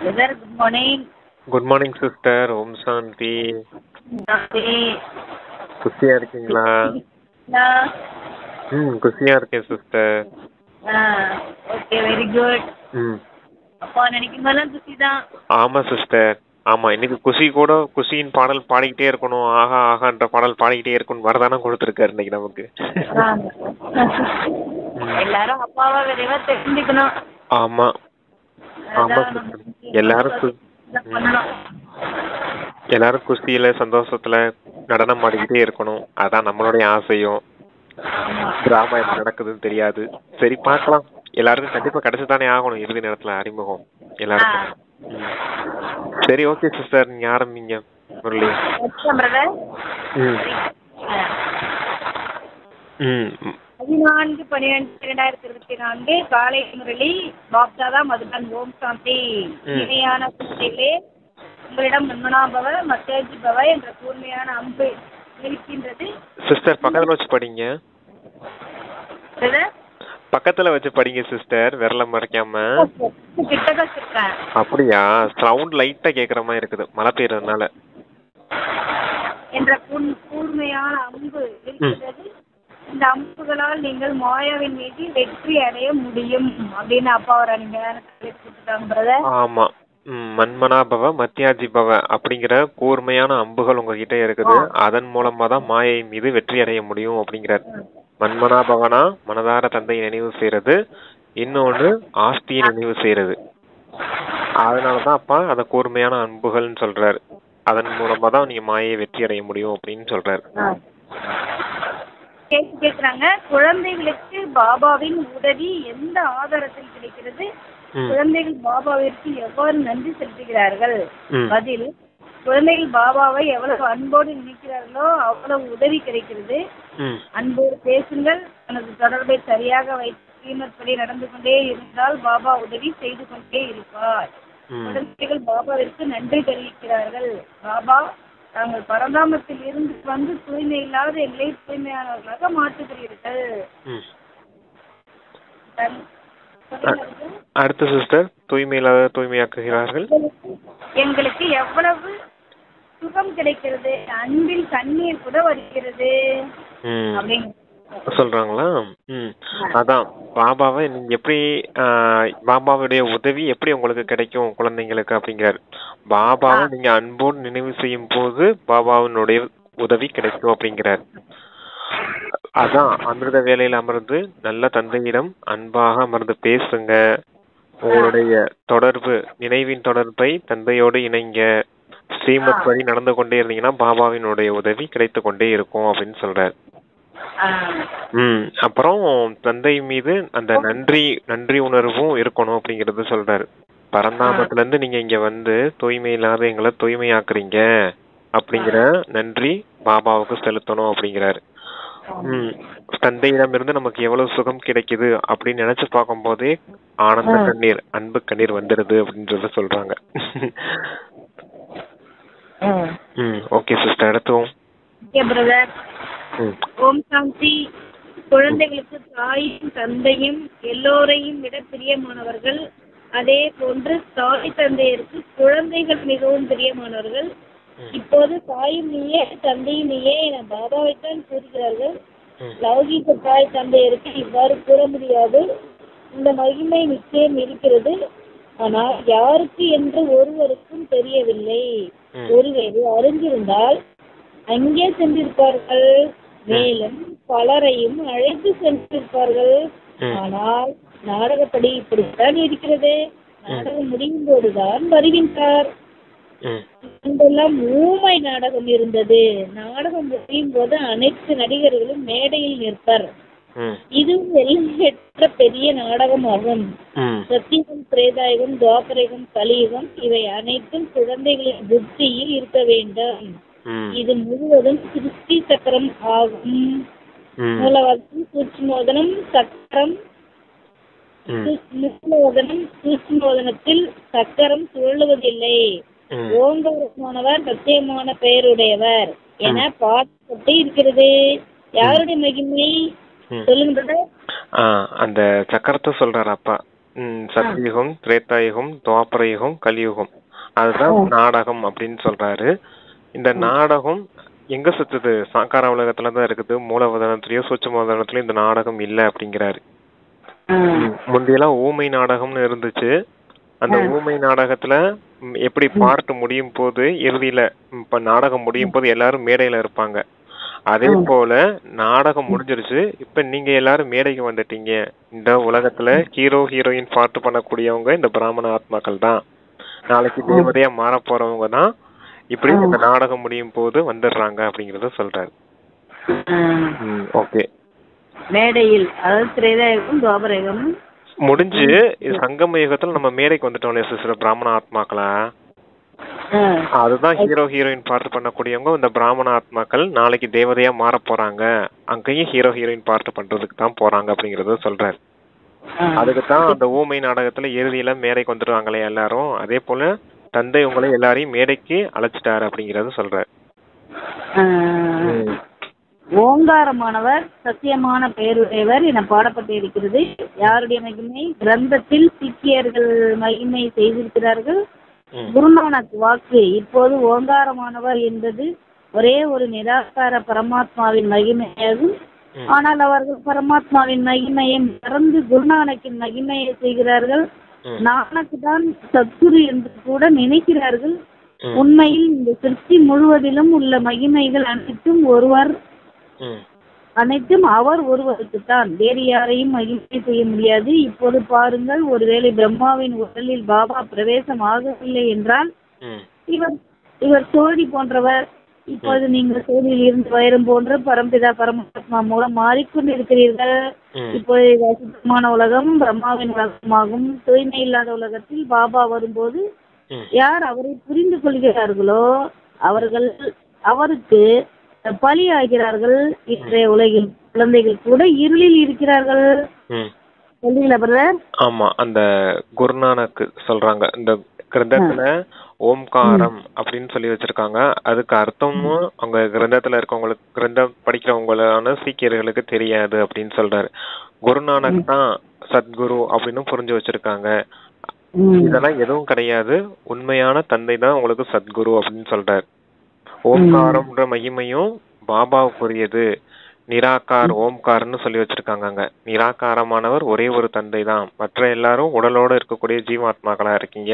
Brother, good morning. Good morning sister. ஓம் சாந்தி. குஷியா இருக்கீங்களா? குஷியா இருக்கேன் சிஸ்டர். Okay, very good. அப்பா நினைக்கும் போதெல்லாம் குஷி தான். ஆமா சிஸ்டர், ஆமா. இன்னைக்கு குஷி கூட குஷியின் பாடல் பாடிக்கிட்டே இருக்கணும், ஆஹா ஆகான்ற பாடல் பாடிக்கிட்டே இருக்கணும் வரதானம் கொடுத்துருக்காரு இன்னைக்கு நமக்கு. எல்லாரும் அப்பாவை விரைவா தெரிஞ்சுக்கணும். ஆமா ஆமா சிஸ்டர். எல்லாரும் குஷியில சந்தோஷத்துல நடனம் ஆடிக்கிட்டே இருக்கணும். அதான் நம்மளுடைய ஆசையும். டிராமா என்ன நடக்குதுன்னு தெரியாது. சரி பார்க்கலாம். எல்லாருக்கும் கண்டிப்பா கிடைச்சுதானே ஆகணும் இறுதி நேரத்துல அறிமுகம் எல்லாருக்கும். சரி, ஓகே சிஸ்டர், நீங்க ஆரம்பிங்க முரளி. ம் 14/12/2024 காலை முரளி பாப்தாதா மதுபன். ஓம் சாந்தி. இணையான குழந்தைகளே, உங்களிடம் மன்மனாபவ மத்தியாஜி பவ என்ற கூர்மையான அம்பு இருக்கின்றது. சிஸ்டர் பக்கத்துல வச்சு படிங்க. பக்கத்துல வச்சு படிங்க சிஸ்டர், விரல மறைக்காம. அப்படியா? சவுண்ட் லைட்டா கேக்குற மாதிரி இருக்குது, மழை பெய்யறதுனால. என்ற கூர்மையான அம்பு இருக்கிறது. இந்த அம்புகளால் நீங்கள் மாயாவின் மீது வெற்றி அடைய முடியும் அப்படின்னு அப்பா ஒரு அருமையான. ஆமா, மன்மனாபவ மத்தியாஜி பவ அப்படிங்கிற கூர்மையான அம்புகள் உங்ககிட்ட இருக்குது. அதன் மூலமா தான் மாயை மீது வெற்றி அடைய முடியும் அப்படிங்கிறார். மன்மனாபவனா மனதார தந்தையை நினைவு செய்யறது, இன்னொன்னு ஆஸ்தியை நினைவு செய்யறது. அதனாலதான் அப்பா அத கூர்மையான அம்புகள்னு சொல்றாரு. அதன் மூலமா தான் நீங்க மாயை வெற்றி அடைய முடியும் அப்படின்னு சொல்றாரு. கேக்குறாங்க, குழந்தைகளுக்கு பாபாவின் உதவி எந்த ஆதாரத்தில் கிடைக்கிறது? குழந்தைகள் பாபாவிற்கு எவ்வாறு நன்றி செலுத்துகிறார்கள்? பதில், குழந்தைகள் பாபாவை எவ்வளவு அன்போடு நினைக்கிறார்களோ அவ்வளவு உதவி கிடைக்கிறது. அன்போடு பேசுங்கள். தனது தொடர்பை சரியாக வைத்து ஸ்ரீமத் படி நடந்து கொண்டே இருந்தால் பாபா உதவி செய்து கொண்டே இருப்பார். குழந்தைகள் பாபாவிற்கு நன்றி தெரிவிக்கிறார்கள். பாபா, தாங்கள் பரந்தாமத்தில் இருந்து வந்து தூய்மை இல்லாத எங்களை தூய்மையானவர்களாக மாற்றுகிறீர்கள். அடுத்த சிஸ்டர், தூய்மை இல்லாத தூய்மையாக்குகிறார்கள். எங்களுக்கு எவ்வளவு சுகம் கிடைக்கிறது, அன்பில் கண்ணீர் கூட வருகிறது அப்படின்னு சொல்றாங்களா? அதான் பாபாவை நீங்க எப்படி, பாபாவுடைய உதவி எப்படி உங்களுக்கு கிடைக்கும் குழந்தைங்களுக்கு அப்படிங்கிறாரு. பாபாவை நீங்க அன்போடு நினைவு செய்யும் போது பாபாவினுடைய உதவி கிடைக்கும் அப்படிங்கிறார். அதான் அமிர்த வேலையில் அமர்ந்து நல்ல தந்தையிடம் அன்பாக அமர்ந்து பேசுங்க. உங்களுடைய தொடர்பு, நினைவின் தொடர்பை தந்தையோடு இணைங்க. ஸ்ரீமத் படி நடந்து கொண்டே இருந்தீங்கன்னா பாபாவினுடைய உதவி கிடைத்து கொண்டே இருக்கும் அப்படின்னு சொல்றாரு. அப்புறம் தந்தை மீது அந்த நன்றி உணர்வும் இருக்கணும் அப்படிங்கறது சொல்றாரு. பரந்தாமத்துல இருந்து நீங்க இங்க வந்து தூய்மை இல்லாத எங்களை தூய்மையாக்குறீங்க அப்படிங்கிற நன்றி பாபாவுக்கு செலுத்தணும் அப்படிங்கிறாரு. தந்தையிடம் இருந்து நமக்கு எவ்வளவு சுகம் கிடைக்குது அப்படின்னு நினைச்சு பார்க்கும் போதே ஆனந்த கண்ணீர், அன்பு கண்ணீர் வந்துடுது அப்படின்றத சொல்றாங்க. ஓகே சிஸ்டர், அடுத்தோம். ஓம் சாந்தி. குழந்தைகளுக்கு தாயும் தந்தையும் எல்லோரையும் விட பிரியமானவர்கள். அதே போன்று தாய் தந்தையருக்கு குழந்தைகள் மிகவும் பிரியமானவர்கள். இப்போது தாயும் நீயே தந்தையும் நீயே என பாபாவைத்தான் கூறுகிறார்கள். லௌகீக தாய் தந்தையருக்கு இவ்வாறு கூற முடியாது. இந்த மகிமை நிச்சயம் இருக்கிறது, ஆனால் யாருக்கு என்று ஒருவருக்கும் தெரியவில்லை. ஒருவேளை அறிந்திருந்தால் அங்கே சென்றிருப்பார்கள், மேலும் பலரையும் அழைத்து சென்றிருப்பார்கள். ஆனால் நாடகப்படி இப்படித்தான் இருக்கிறது. நாடகம் முடியும் போதுதான் வருகின்றார். இதெல்லாம் ஊமை நாடகம் இருந்தது. நாடகம் முடியும் போது அனைத்து நடிகர்களும் மேடையில் நிற்பர். இதுவும் எல்லையற்ற பெரிய நாடகமாகும். சத்தியுகம், திரேதாயுகம், துவாபரயுகம், கலியுகம் இவை அனைத்தும் குழந்தைகளின் புத்தியில் இருக்க வேண்டும். இது முழுவதும் சிருஷ்டி சக்கரம் ஆகும். மூலவதனம், சூட்சுமோதனம், சக்கரம். மூலவதனம் சூட்சுமோதனத்தில் சக்கரம் சுழலுவதில்லை. ஓங்காரமானவர் சத்தியமான பெயருடையவர் என பாட்டு இருக்கிறது. யாருடைய மகிமை சொல்லுங்க. அந்த சக்கரத்தை சொல்றாரு அப்பா. சத்தியுகம், திரேதாயுகம், துவாபரயுகம், கலியுகம். அதுதான் நாடகம் அப்படின்னு சொல்றாரு. இந்த நாடகம் எங்க சுத்துது? சாக்கார உலகத்துலதான் இருக்குது. மூலவதனத்திலயும் சூட்சுமவதனத்திலயும் இந்த நாடகம் இல்ல அப்படிங்கிறாரு. முந்தையெல்லாம் ஊமை நாடகம்னு இருந்துச்சு. அந்த ஊமை நாடகத்துல எப்படி பார்ட் முடியும் போது இறுதியில இப்ப நாடகம் முடியும் போது எல்லாரும் மேடையில இருப்பாங்க. அதே போல நாடகம் முடிஞ்சிருச்சு. இப்ப நீங்க எல்லாரும் மேடைக்கு வந்துட்டீங்க. இந்த உலகத்துல ஹீரோ ஹீரோயின் பார்ட் பண்ணக்கூடியவங்க இந்த பிராமண ஆத்மாக்கள் தான். நாளைக்கு தேவதையா மாற போறவங்க தான் இப்படி இந்த நாடகம் முடியும் போது வந்துடுறாங்க அப்படிங்கறத சொல்றாரு. ஓகே. மேடையில் அதாவது திரேதாயுகம் துவாபரயுகம் முடிஞ்சு சங்கம யுகத்துல நம்ம மேடைக்கு வந்துட்டோம் சில பிராமண ஆத்மாக்களா. அதுதான் ஹீரோ ஹீரோயின் பார்ட் பண்ணக்கூடியவங்க இந்த பிராமண ஆத்மாக்கள் நாளைக்கு தேவதையா மாற போறாங்க. அங்கேயும் ஹீரோ ஹீரோயின் பார்ட் பண்றதுக்கு தான் போறாங்க அப்படிங்கறத சொல்றாரு. அதுக்குதான் அந்த ஊமை நாடகத்துல இறுதியில மேடைக்கு வந்துடுவாங்களே எல்லாரும். அதே போல தந்தை உங்களை எல்லாரையும் மேடைக்கு அழைச்சிட்டாரு அப்படிங்கறத சொல்றாரு. ஓங்காரமானவர் சத்தியமான பெயருடையவர் என பாடப்பட்டு இருக்கிறது. யாருடைய மகிமை? கிரந்தத்தில் சீக்கியர்கள் மகிமை செய்திருக்கிறார்கள். குருநானக் வாக்கு இப்போது ஓங்காரமானவர் என்பது ஒரே ஒரு நிராகார பரமாத்மாவின் மகிமையாகும். ஆனால் அவர்கள் பரமாத்மாவின் மகிமையை மறந்து குருநானக்கின் மகிமையை செய்கிறார்கள். நானக்கு தான் சத்குரு என்று கூட நினைக்கிறார்கள். உண்மையில் இந்த சிருஷ்டி முழுவதிலும் உள்ள மகிமைகள் அனைத்தும் அவர் ஒருவருக்குத்தான். வேறு யாரையும் மகிமை செய்ய முடியாது. இப்போது பாருங்கள், ஒருவேளை பிரம்மாவின் உடலில் பாபா பிரவேசம் ஆகவில்லை என்றால் இவர் சோழி போன்றவர். இப்போது நீங்கள் சோழியில் இருந்து வைரம் போன்ற பரம்பிதா பரமாத்மா மூலம் மாறிக்கொண்டிருக்கிறீர்கள். இப்போது சுத்தமான உலகம் பிரம்மாவின் உலகமாகும். தூய்மை இல்லாத உலகத்தில் பாபா வரும்போது யார் அவரை புரிந்து கொள்கிறார்களோ அவருக்கு பலி ஆகிறார்கள். இன்றைய உலகில் குழந்தைகள் கூட இருளில் இருக்கிறார்கள். ஆமா, அந்த குருநானக் சொல்றாங்க இந்த கிரந்தத்துல ஓம்காரம் அப்படின்னு சொல்லி வச்சிருக்காங்க. அதுக்கு அர்த்தமும் அவங்க கிரந்தத்துல இருக்கவங்களுக்கு, கிரந்தம் படிக்கிறவங்களான சீக்கியர்களுக்கு தெரியாது அப்படின்னு சொல்றாரு. குருநானக் தான் சத்குரு அப்படின்னு புரிஞ்சு வச்சிருக்காங்க. இதெல்லாம் எதுவும் கிடையாது, உண்மையான தந்தை தான் உங்களுக்கு சத்குரு அப்படின்னு சொல்றாரு. ஓம்காரம்ன்ற மகிமையும் பாபாவுக்குரியது. நிராகார் ஓம்கார்னு சொல்லி வச்சிருக்காங்க. அங்க நிராகாரமானவர் ஒரே ஒரு தந்தை தான். மற்ற எல்லாரும் உடலோட இருக்கக்கூடிய ஜீவாத்மாக்களா இருக்கீங்க.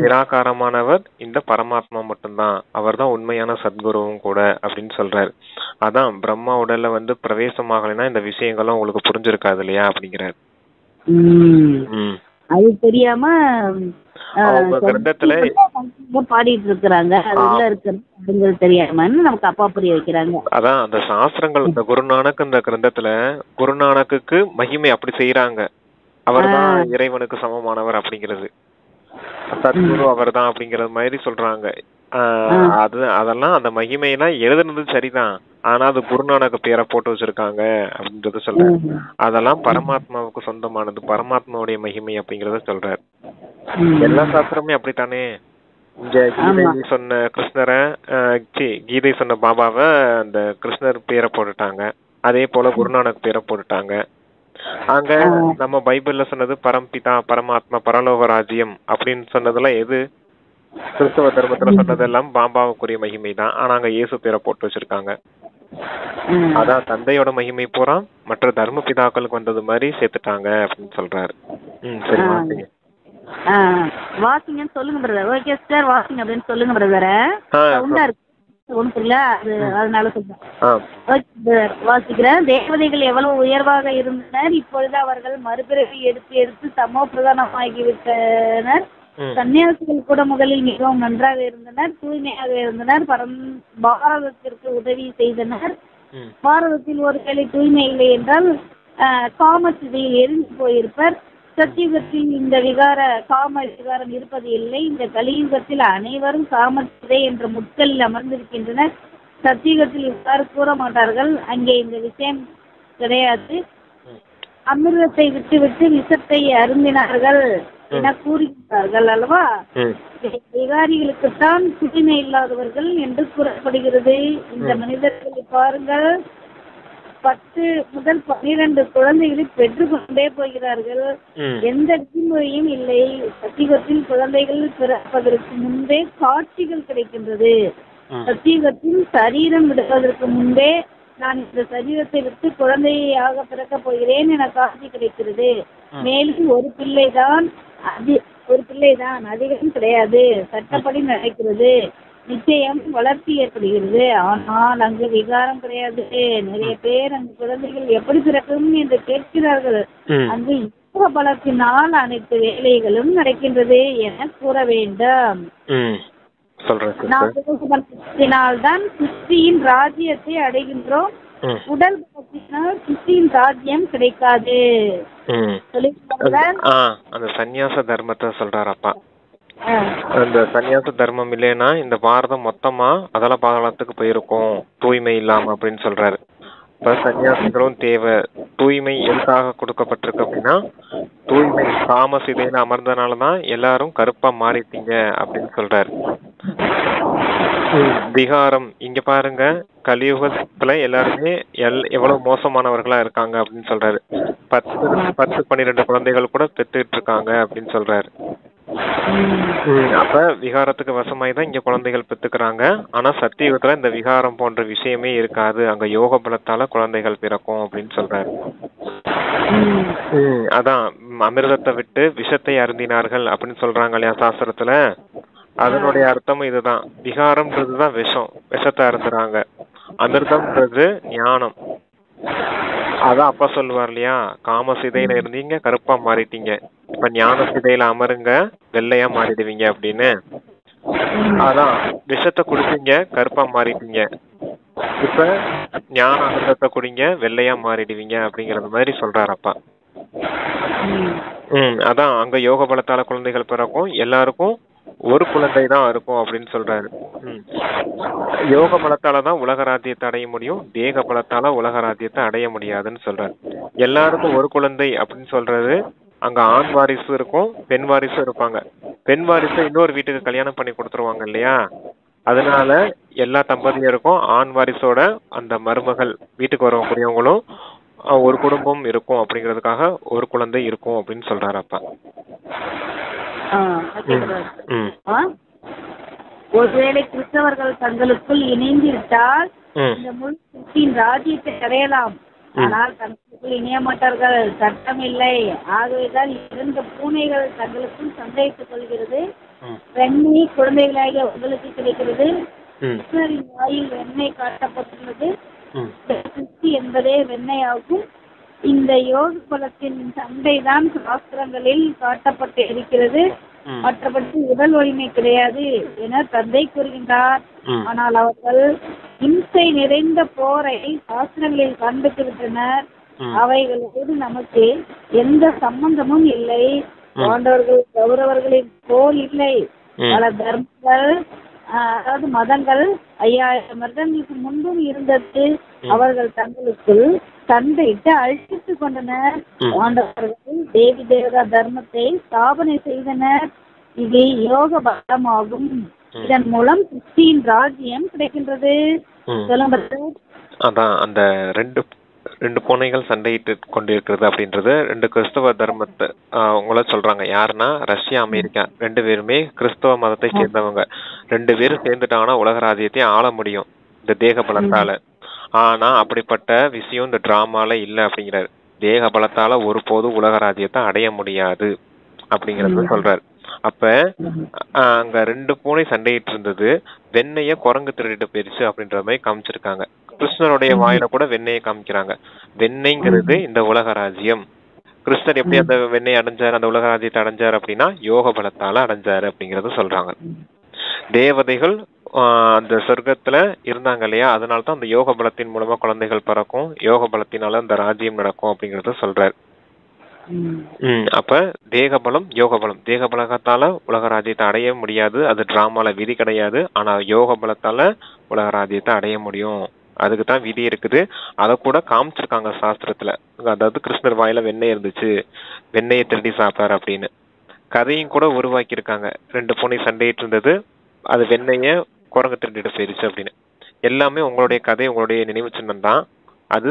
நிராகாரமானவர் இந்த பரமாத்மா மட்டும்தான். அவர் தான் உண்மையான சத்குருவும் கூட அப்படின்னு சொல்றாரு. அதான் பிரம்மா உடல்ல பிரவேசமாகலைன்னா இந்த விஷயங்கள்லாம் உங்களுக்கு புரிஞ்சிருக்காது இல்லையா அப்படிங்கிறாரு. அது தெரியாம கிரந்தத்துல பாடிட்டு இருக்கிறாங்க. தெரியாமன்னு நமக்கு அப்பா புரிய வைக்கிறாங்க. அதான் அந்த சாஸ்திரங்கள், இந்த குருநானக் இந்த கிரந்தத்துல குருநானக்கு மகிமை அப்படி செய்யறாங்க. அவர் தான் இறைவனுக்கு சமமானவர் அப்படிங்கிறது, சத்குரு அவர் தான் அப்படிங்கறது மாதிரி சொல்றாங்க. அதெல்லாம் அந்த மகிமையெல்லாம் எழுதுனது சரிதான், ஆனா அது குருநானக் பேரை போட்டு வச்சிருக்காங்க அப்படின்றத சொல்றாரு. அதெல்லாம் பரமாத்மாவுக்கு சொந்தமானது, பரமாத்மாவுடைய மகிமை அப்படிங்கறத சொல்றாரு. எல்லா சாஸ்திரமே அப்படித்தானே. இங்க கீதை சொன்ன கிருஷ்ணரை, கீதை சொன்ன பாபாவை அந்த கிருஷ்ணர் பேரை போட்டுட்டாங்க. அதே போல குருநானக் பேரை போட்டுட்டாங்க. அங்க நம்ம பைபிள்ல சொன்னது பரம்பிதா பரமாத்மா பரலோக ராஜ்யம் அப்படின்னு சொன்னதெல்லாம் எது? கிறிஸ்தவ தர்மத்துல சொன்னதெல்லாம் பாபாவுக்குரிய மகிமை தான். ஆனா அங்க இயேசு பேரை போட்டு வச்சிருக்காங்க. அதான் தந்தையோட மகிமை பூரா மற்ற தர்ம பிதாக்களுக்கு வந்தது மாதிரி சேர்த்துட்டாங்க அப்படின்னு சொல்றாரு. சரி, வாசிங்க. வாசிங்கன்னு சொல்லுங்க பிரதர். ஓகே சார், வாசிங்க அப்படின்னு சொல்லுங்க பிரதர். ஒன்றும் புரியல, அதனால சொல்றேன். வாசிக்கிறேன். தேவதைகள் எவ்வளவு உயர்வாக இருந்தனர், இப்பொழுது அவர்கள் மறுபிறவி எடுத்து எடுத்து சமோ பிரதானமாகிவிட்டனர். சன்னியாசிகள் கூட முதலில் மிகவும் நன்றாக இருந்தனர், தூய்மையாக இருந்தனர், பாரதத்திற்கு உதவி செய்தனர். பாரதத்தில் ஒருவேளை தூய்மை இல்லை என்றால் காமச்சிதையில் எரிந்து போயிருப்பர். சத்தியுகத்தில் இந்த காம விகாரம் இருப்பது இல்லை. இந்த கலியுகத்தில் அனைவரும் காமச்சிதை என்ற முட்களில் அமர்ந்திருக்கின்றனர். சத்தியுகத்தில் இவ்வாறு கூற மாட்டார்கள், அங்கே இந்த விஷயம் கிடையாது. அமிர்தத்தை விட்டு விஷத்தை அருந்தினார்கள் என கூறுகிறார்கள் அல்லவா? விகாரிகளுக்குத்தான் தூய்மை இல்லாதவர்கள் என்று கூறப்படுகிறது. இந்த மனிதர்களை பாருங்கள், 10 முதல் 12 குழந்தைகளை பெற்றுக்கொண்டே போகிறார்கள். எந்த விதிமுறையும் இல்லை. சத்தியுகத்தில் குழந்தைகள் பிறப்பதற்கு முன்பே காட்சிகள் கிடைக்கின்றது. சத்தியுகத்தில் சரீரம் விடுவதற்கு முன்பே நான் இந்த சரீரத்தை விட்டு குழந்தையாக பிறக்கப் போகிறேன் என காட்சி கிடைக்கிறது. மேலும் ஒரு பிள்ளைதான் அதிகம் கிடையாது. சட்டப்படி நடக்கிறது. நிச்சயம் வளர்ச்சி ஏற்படுகிறது. ஆனால் அங்கு விகாரம் கிடையாது. நிறைய பேர் அங்கு குழந்தைகள் எப்படி பிறக்கும் என்று கேட்கிறார்கள். அங்கு யோக பலத்தினால் அனைத்து வேலைகளும் நடக்கின்றது என கூற வேண்டும். தான் கிறிஸ்தியின் ராஜ்யத்தை அடைகின்றோம். உடல் பலத்தினால் கிறிஸ்தியின் ராஜ்யம் கிடைக்காது. அந்த சந்நியாச தர்மத்தை சொல்றாரப்பா. அந்த சன்னியாச தர்மம் இல்லைன்னா இந்த பாரதம் மொத்தமா அதல பாதாளத்துக்கு போயிருக்கும், தூய்மை இல்லாம அப்படின்னு சொல்றாரு. இப்ப சன்னியாசிகளும் தேவை. தூய்மை எதுக்காக கொடுக்கப்பட்டிருக்கு அப்படின்னா, தூய்மை காம சிதையில அமர்ந்தனாலதான் எல்லாரும் கருப்பா மாறிட்டீங்க அப்படின்னு சொல்றாரு. விகாரம் இங்க பாருங்க, கலியுகத்துல எல்லாருமே எவ்வளவு மோசமானவர்களா இருக்காங்க அப்படின்னு சொல்றாரு. 10-12 குழந்தைகள் கூட பெத்துட்டு இருக்காங்க அப்படின்னு சொல்றாரு. அப்ப விகாரத்துக்கு வசமாய் தான் இங்க குழந்தைகள் பெத்துக்கிறாங்க. ஆனா சத்தியுகத்துல இந்த விகாரம் போன்ற விஷயமே இருக்காது. அங்க யோக பலத்தால குழந்தைகள் பிறக்கும் அப்படின்னு சொல்றாரு. அதான் அமிர்தத்தை விட்டு விஷத்தை அருந்தினார்கள் அப்படின்னு சொல்றாங்க இல்லையா சாஸ்திரத்துல. அதனுடைய அர்த்தமும் இதுதான். விகாரம்ன்றதுதான் விஷம், விஷத்தை அருந்துறாங்க. அமிர்தம்ன்றது ஞானம். அதான் அப்பா சொல்லுவார் இல்லையா, காம சிதையில இருந்தீங்க கருப்பா மாறிட்டீங்க, இப்ப ஞான சிதையில அமருங்க வெள்ளையா மாறிடுவீங்க அப்படின்னு. அதான் விஷத்தை குடிச்சீங்க கருப்பா மாறிட்டீங்க, இப்ப ஞான அமிர்தத்தை குடிங்க வெள்ளையா மாறிடுவீங்க அப்படிங்கறது மாதிரி சொல்றாரப்பா. அதான் அங்க யோக பலத்தால குழந்தைகள் பிறக்கும், எல்லாருக்கும் ஒரு குழந்தை தான் இருக்கும் அப்படின்னு சொல்றாரு. யோக பலத்தாலதான் உலக ராஜ்யத்தை அடைய முடியும், தேக பலத்தால உலக ராஜ்யத்தை அடைய முடியாதுன்னு சொல்றாரு. எல்லாருக்கும் ஒரு குழந்தை அப்படின்னு சொல்றது, அங்க ஆண் வாரிசு இருக்கும், பெண் வாரிசு இருப்பாங்க. பெண் வாரிசு இன்னொரு வீட்டுக்கு கல்யாணம் பண்ணி கொடுத்துருவாங்க இல்லையா, அதனால எல்லா தம்பதியருக்கும் ஆண் வாரிசோட அந்த மருமகள் வீட்டுக்கு வரக்கூடியவங்களும் ஒரு குடும்பம் இருக்கும் அப்படிங்கிறதுக்காக ஒரு குழந்தை இருக்கும் அப்படின்னு சொல்றாரு அப்பா. ஒருவேளை கிறிஸ்தவர்கள் தங்களுக்குள் இணைந்து விட்டால் இந்த முழு கிறிஸ்தியின் ராஜ்யத்தை அடையலாம். ஆனால் தங்களுக்குள் இணைய மாட்டார்கள், சட்டம் இல்லை. ஆகவேதான் 2 பூனைகள் தங்களுக்குள் சந்தேகித்துக் கொள்கிறது. வெண்ணெய் குழந்தைகளாகிய உங்களுக்கு கிடைக்கிறது. கிருஷ்ணரின் வாயில் வெண்ணெய் காட்டப்பட்டுள்ளது. கிறிஸ்து என்பதே வெண்ணெயாகும். இந்த யோக பலத்தின் சண்டைதான் சாஸ்திரங்களில் காட்டப்பட்டு இருக்கிறது. மற்றபடி உடல் வலிமை கிடையாது என தந்தை கூறுகின்றார். ஆனால் அவர்கள் இம்சை நிறைந்த போரை சாஸ்திரங்களில் காண்பித்து விட்டனர். அவைகளோடு நமக்கு எந்த சம்பந்தமும் இல்லை. பாண்டவர்கள் கௌரவர்களின் போல் இல்லை. பல தர்மங்கள், அதாவது மதங்கள் 5000 வருடங்களுக்கு முன்பும் இருந்தது. அவர்கள் தங்களுக்குள் சண்டையிட்டு அழித்துக் கொண்டனர். பாண்டவர்கள் தேவி தேவதா தர்மத்தை ஸ்தாபனை செய்தனர். இது யோக பலமாகும். இதன் மூலம் கிறிஸ்தியின் ராஜ்யம் கிடைக்கின்றது. அதான் அந்த ரெண்டு பூனைகள் சண்டையிட்டு கொண்டிருக்கிறது அப்படின்றது 2 கிறிஸ்தவ தர்மத்தை அவங்கள சொல்றாங்க. யாருன்னா ரஷ்யா, அமெரிக்கா 2 பேருமே கிறிஸ்தவ மதத்தை சேர்ந்தவங்க. 2 பேரும் சேர்ந்துட்டாங்கன்னா உலக ராஜ்யத்தை ஆள முடியும் இந்த தேக பலத்தால. ஆனா அப்படிப்பட்ட விஷயம் இந்த டிராமால இல்ல அப்படிங்கிறாரு. தேக பலத்தால ஒருபோதும் உலக ராஜ்யத்தை அடைய முடியாது அப்படிங்கறத சொல்றாரு. அப்ப அங்க 2 பூனை சண்டையிட்டு இருந்தது. வெண்ணைய குரங்கு திருடிட்டு போயிருச்சு அப்படின்ற மாதிரி காமிச்சிருக்காங்க. கிருஷ்ணருடைய வாயில கூட வெண்ணையை காமிக்கிறாங்க. வெண்ணெய்ங்கிறது இந்த உலக ராஜ்யம். கிருஷ்ணர் எப்படி அந்த வெண்ணெய் அடைஞ்சாரு, அந்த உலக ராஜ்யத்தை அடைஞ்சாரு அப்படின்னா யோக பலத்தால அடைஞ்சாரு அப்படிங்கறத சொல்றாங்க. தேவதைகள் அந்த சொர்க்கத்துல இருந்தாங்க இல்லையா, அதனாலதான் அந்த யோக பலத்தின் மூலமா குழந்தைகள் பிறக்கும், யோக பலத்தினால அந்த ராஜ்யம் நடக்கும் அப்படிங்கறத சொல்றாரு. அப்ப தேக பலம் யோக பலம், தேக பலத்தால உலக ராஜ்யத்தை அடைய முடியாது, அது டிராமால விதி கிடையாது. ஆனா யோக பலத்தால உலக ராஜ்யத்தை அடைய முடியும், அதுக்குதான் விதி இருக்குது. அத கூட காமிச்சிருக்காங்க சாஸ்திரத்துல. அதாவது கிருஷ்ணர் வாயில வெண்ணெய் இருந்துச்சு, வெண்ணெயை திருடி சாப்பிட்டாரு அப்படின்னு கதையும் கூட உருவாக்கி இருக்காங்க. 2 பூனை சண்டையிட்டு இருந்தது, அது வெண்ணெய குரங்கு திருடிட்டு போயிருச்சு அப்படின்னு. எல்லாமே உங்களுடைய கதை, உங்களுடைய நினைவு சின்னம் தான். அது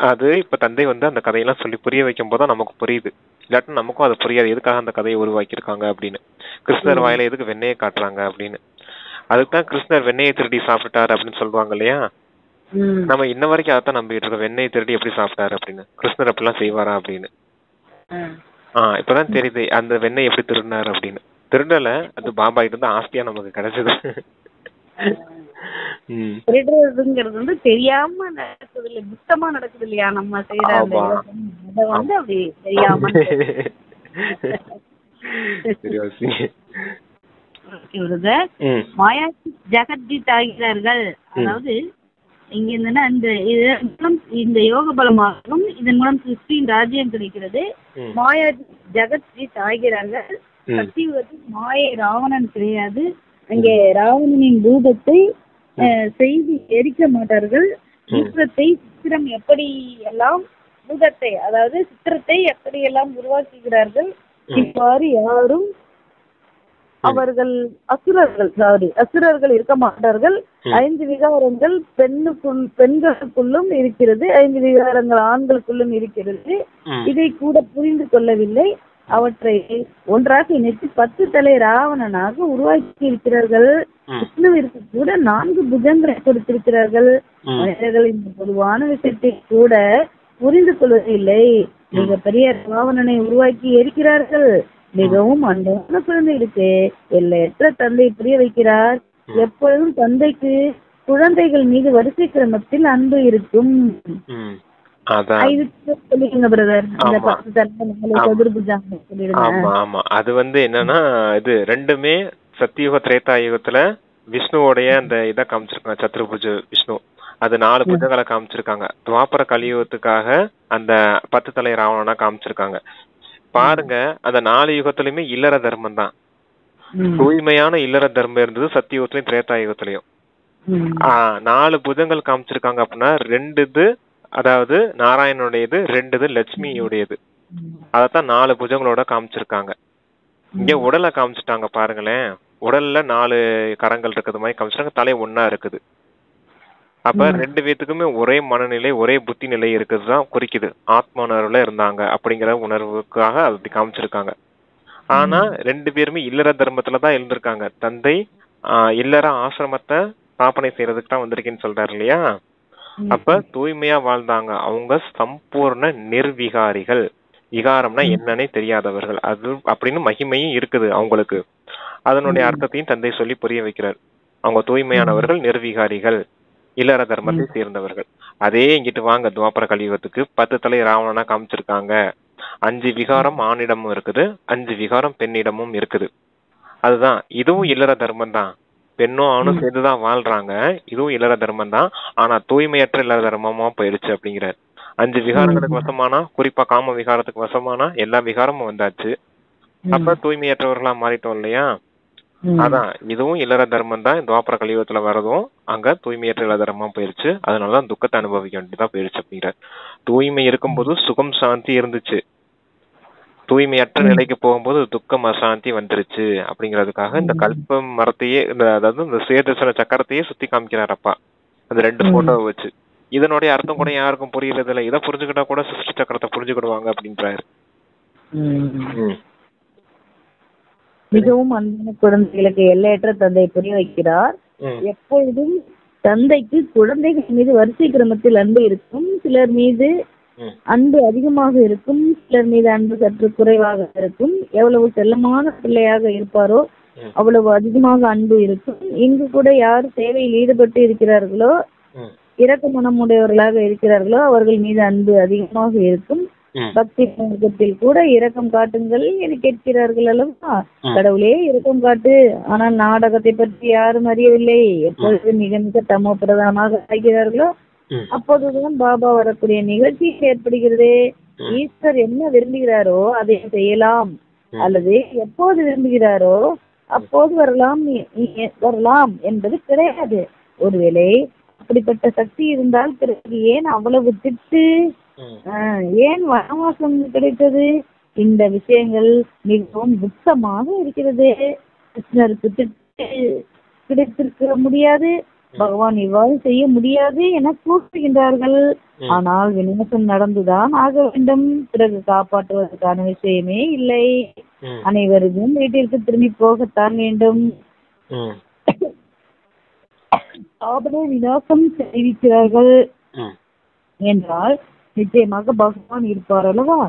அது இப்ப தந்தை வந்து அந்த கதையெல்லாம் சொல்லி புரிய வைக்கும் போதுதான் நமக்கு புரியுது. இல்லாட்டும் நமக்கும் அது புரியாது, எதுக்காக அந்த கதையை உருவாக்கியிருக்காங்க அப்படின்னு. கிருஷ்ணர் வாயில எதுக்கு வெண்ணெயை காட்டுறாங்க அப்படின்னு. அதுக்குதான் கிருஷ்ணர் வெண்ணெயை திருடி சாப்பிட்டாரு அப்படின்னு சொல்லுவாங்க இல்லையா. நம்ம இன்ன வரைக்கும் அதான் நம்பிட்டு இருக்கோம், வெண்ணெயை திருடி எப்படி சாப்பிட்டாரு அப்படின்னு. கிருஷ்ணர் அப்படிலாம் செய்வாரா அப்படின்னு. இப்பதான் தெரியுது அந்த வெண்ணெய் எப்படி திருடினாரு அப்படின்னு. திருடல, அது பாபா கிட்ட இருந்து ஆஸ்தியா நமக்கு கிடைச்சது. திருடுறதுங்கிறது வந்து தெரியாம நடக்குது இல்ல, குத்தமா நடக்குது இல்லையா நம்ம செய்யற அத வந்து அப்படி தெரியாம. மாயா ஜெகத்ஜித் ஆகிறார்கள். அதாவது இங்க என்னன்னா இந்த யோக பலமாகவும் இதன் மூலம் கிறிஸ்டின் ராஜ்யம் கிடைக்கிறது. மாயா ஜெகத்ஜித் ஆகிறார்கள். சத்தியுகத்தில் மாயை ராவணன் கிடையாது. அங்கே ராவணனின் ரூபத்தை செய்து எரிக்க மாட்டார்கள். சித்திரம் எப்படி எல்லாம் பூதத்தை, அதாவது சித்திரத்தை எப்படி எல்லாம் உருவாக்குகிறார்கள். இவ்வாறு யாரும் அவர்கள் அசுரர்கள் இருக்க மாட்டார்கள். 5 விகாரங்கள் பெண்களுக்குள்ளும் இருக்கிறது, 5 விகாரங்கள் ஆண்களுக்குள்ளும் இருக்கிறது. இதை கூட புரிந்து கொள்ளவில்லை. அவற்றை ஒன்றாக இணைத்து 10 தலை ராவணனாக உருவாக்கி இருக்கிறார்கள். விஷ்ணுவிற்கு கூட 4 புஜங்களை கொடுத்திருக்கிறார்கள். மனிதர்கள் இந்த பொதுவான விஷயத்தை கூட புரிந்து கொள்வதில்லை. மிகப்பெரிய ராவணனை உருவாக்கி இருக்கிறார்கள். மிகவும் அன்பான குழந்தைகளுக்கு எல்லையற்ற தந்தை புரிய வைக்கிறார். எப்பொழுதும் தந்தைக்கு குழந்தைகள் மீது வரிசை கிரமத்தில் அன்பு இருக்கும். அது வந்து என்னன்னா, இது ரெண்டுமே சத்தியுக திரேதா யுகத்துல விஷ்ணுவோடைய அந்த இதை காமிச்சிருக்காங்க. சத்ருபுஜ விஷ்ணு அது 4 புஜங்களை காமிச்சிருக்காங்க. துவாபர கலியுகத்துக்காக அந்த 10 தலை ராவணனா காமிச்சிருக்காங்க. பாருங்க, அந்த 4 யுகத்திலுமே இல்லற தர்மம் தான். தூய்மையான இல்லற தர்மம் இருந்தது சத்தியுகத்திலயும் திரேதா யுகத்திலயும். 4 புஜங்கள் காமிச்சிருக்காங்க அப்படின்னா 2 இது அதாவது நாராயணனுடையது, 2 இது லட்சுமியுடையது. அதத்தான் 4 புஜங்களோட காமிச்சிருக்காங்க. இங்க உடலை காமிச்சிட்டாங்க பாருங்களேன். உடல்ல 4 கரங்கள் இருக்கிறது மாதிரி காமிச்சிட்டாங்க. தலை ஒன்னா இருக்குது. அப்ப 2 பேத்துக்குமே ஒரே மனநிலை, ஒரே புத்தி நிலை இருக்குதுதான் குறிக்குது. ஆத்ம உணர்வுல இருந்தாங்க அப்படிங்கிற உணர்வுக்காக அப்படி காமிச்சிருக்காங்க. ஆனா 2 பேருமே இல்லற தர்மத்துலதான் இருந்திருக்காங்க. தந்தை இல்லற ஆசிரமத்தை ஸ்தாபனை செய்யறதுக்கு தான் வந்திருக்கேன்னு சொல்றாரு இல்லையா. அப்ப தூய்மையா வாழ்ந்தாங்க. அவங்க சம்பூர்ண நிர்விகாரிகள். விகாரம்னா என்னன்னே தெரியாதவர்கள். அது அப்படின்னு மகிமையும் இருக்குது அவங்களுக்கு. அதனுடைய அர்த்தத்தையும் தந்தை சொல்லி புரிய வைக்கிறார். அவங்க தூய்மையானவர்கள், நிர்விகாரிகள், இல்லற தர்மத்தை சேர்ந்தவர்கள். அதே இங்கிட்டு வாங்க துவாபர கலியுகத்துக்கு 10 தலை ராவணனா காமிச்சிருக்காங்க. 5 விகாரம் ஆணிடமும் இருக்குது, 5 விகாரம் பெண்ணிடமும் இருக்குது. அதுதான் இதுவும் இல்லற தர்மம் தான். பெண்ணும் ஆணும் சேர்ந்துதான் வாழ்றாங்க. இதுவும் இல்லற தர்மம் தான். ஆனா தூய்மையற்ற இல்லற தர்மமா போயிடுச்சு அப்படிங்கிறார். 5 விகாரங்களுக்கு வசமானா, குறிப்பா காம விகாரத்துக்கு வசமானா எல்லா விகாரமும் வந்தாச்சு. அப்ப தூய்மையற்றவர்களா மாறிட்டோம் இல்லையா. அதான் இதுவும் இல்லற தர்மம் தான். துவாபர கலியுகத்துல வரதும் அங்க தூய்மையற்ற இல்லற தர்மமா போயிருச்சு. அதனாலதான் துக்கத்தை அனுபவிக்க வேண்டியதா போயிருச்சு அப்படிங்கிற. தூய்மை இருக்கும்போது சுகம் சாந்தி இருந்துச்சு. தூய்மையற்ற நிலைக்கு போகும்போது துக்கம் அசாந்தி வந்துருச்சு அப்படிங்கறதுக்காக இந்த கல்ப மரத்தையே அதாவது இந்த சுயதர்சன சக்கரத்தையே சுத்தி காமிக்கிறார் அப்பா, அந்த 2 போட்டோவை வச்சு. இதனுடைய அர்த்தம் கூட யாருக்கும் புரியறது இல்லை. இதை புரிஞ்சுக்கிட்டா கூட சிருஷ்டி சக்கரத்தை புரிஞ்சுக்கிடுவாங்க அப்படின்றாரு. மிகவும் அன்பான குழந்தைகளுக்கு எல்லையற்ற தந்தை புரிய வைக்கிறார். எப்பொழுதும் தந்தைக்கு குழந்தைகள் மீது வரிசை கிரமத்தில் அன்பு இருக்கும். சிலர் மீது அன்பு அதிகமாக இருக்கும், சிலர் மீது அன்பு சற்று குறைவாக இருக்கும். எவ்வளவு செல்லமான பிள்ளையாக இருப்பாரோ அவ்வளவு அதிகமாக அன்பு இருக்கும். இங்கு கூட யார் சேவையில் ஈடுபட்டு இருக்கிறார்களோ, இரக்க மனமுடையவர்களாக இருக்கிறார்களோ அவர்கள் மீது அன்பு அதிகமாக இருக்கும். பக்தி மார்க்கத்தில் கூட இரக்கம் காட்டுங்கள் என கேட்கிறார்கள் அல்லவா. கடவுளே இரக்கம் காட்டு, ஆனால் நாடகத்தை பற்றி யாரும் அறியவில்லை. எப்பொழுது மிக மிக தமோ பிரதானமாக ஆகிறார்களோ அப்போதுதான் பாபா வரக்கூடிய நிகழ்ச்சி ஏற்படுகிறது. ஈஸ்வர் என்ன விரும்புகிறாரோ அதை செய்யலாம், அல்லது எப்போது விரும்புகிறாரோ அப்போது வரலாம் என்பது கிடையாது. ஒருவேளை அப்படிப்பட்ட சக்தி இருந்தால் பிறகு ஏன் அவ்வளவு திட்டு, ஏன் வனவாசம் கிடைத்தது? இந்த விஷயங்கள் மிகவும் துக்கமாக இருக்கிறது. கிருஷ்ணருக்கு திட்டு கிடைத்திருக்க முடியாது, பகவான் இவ்வாறு செய்ய முடியாது என கூறுகின்றார்கள். ஆனால் விநாசம் நடந்துதான் ஆக வேண்டும், பிறகு காப்பாற்றுவதற்கான விஷயமே இல்லை. அனைவரும் வீட்டிற்கு திரும்பி போகத்தான் வேண்டும். அவனே விநாசம் செய்திருக்கிறார்கள் என்றால் நிச்சயமாக பகவான் இருப்பார் அல்லவா?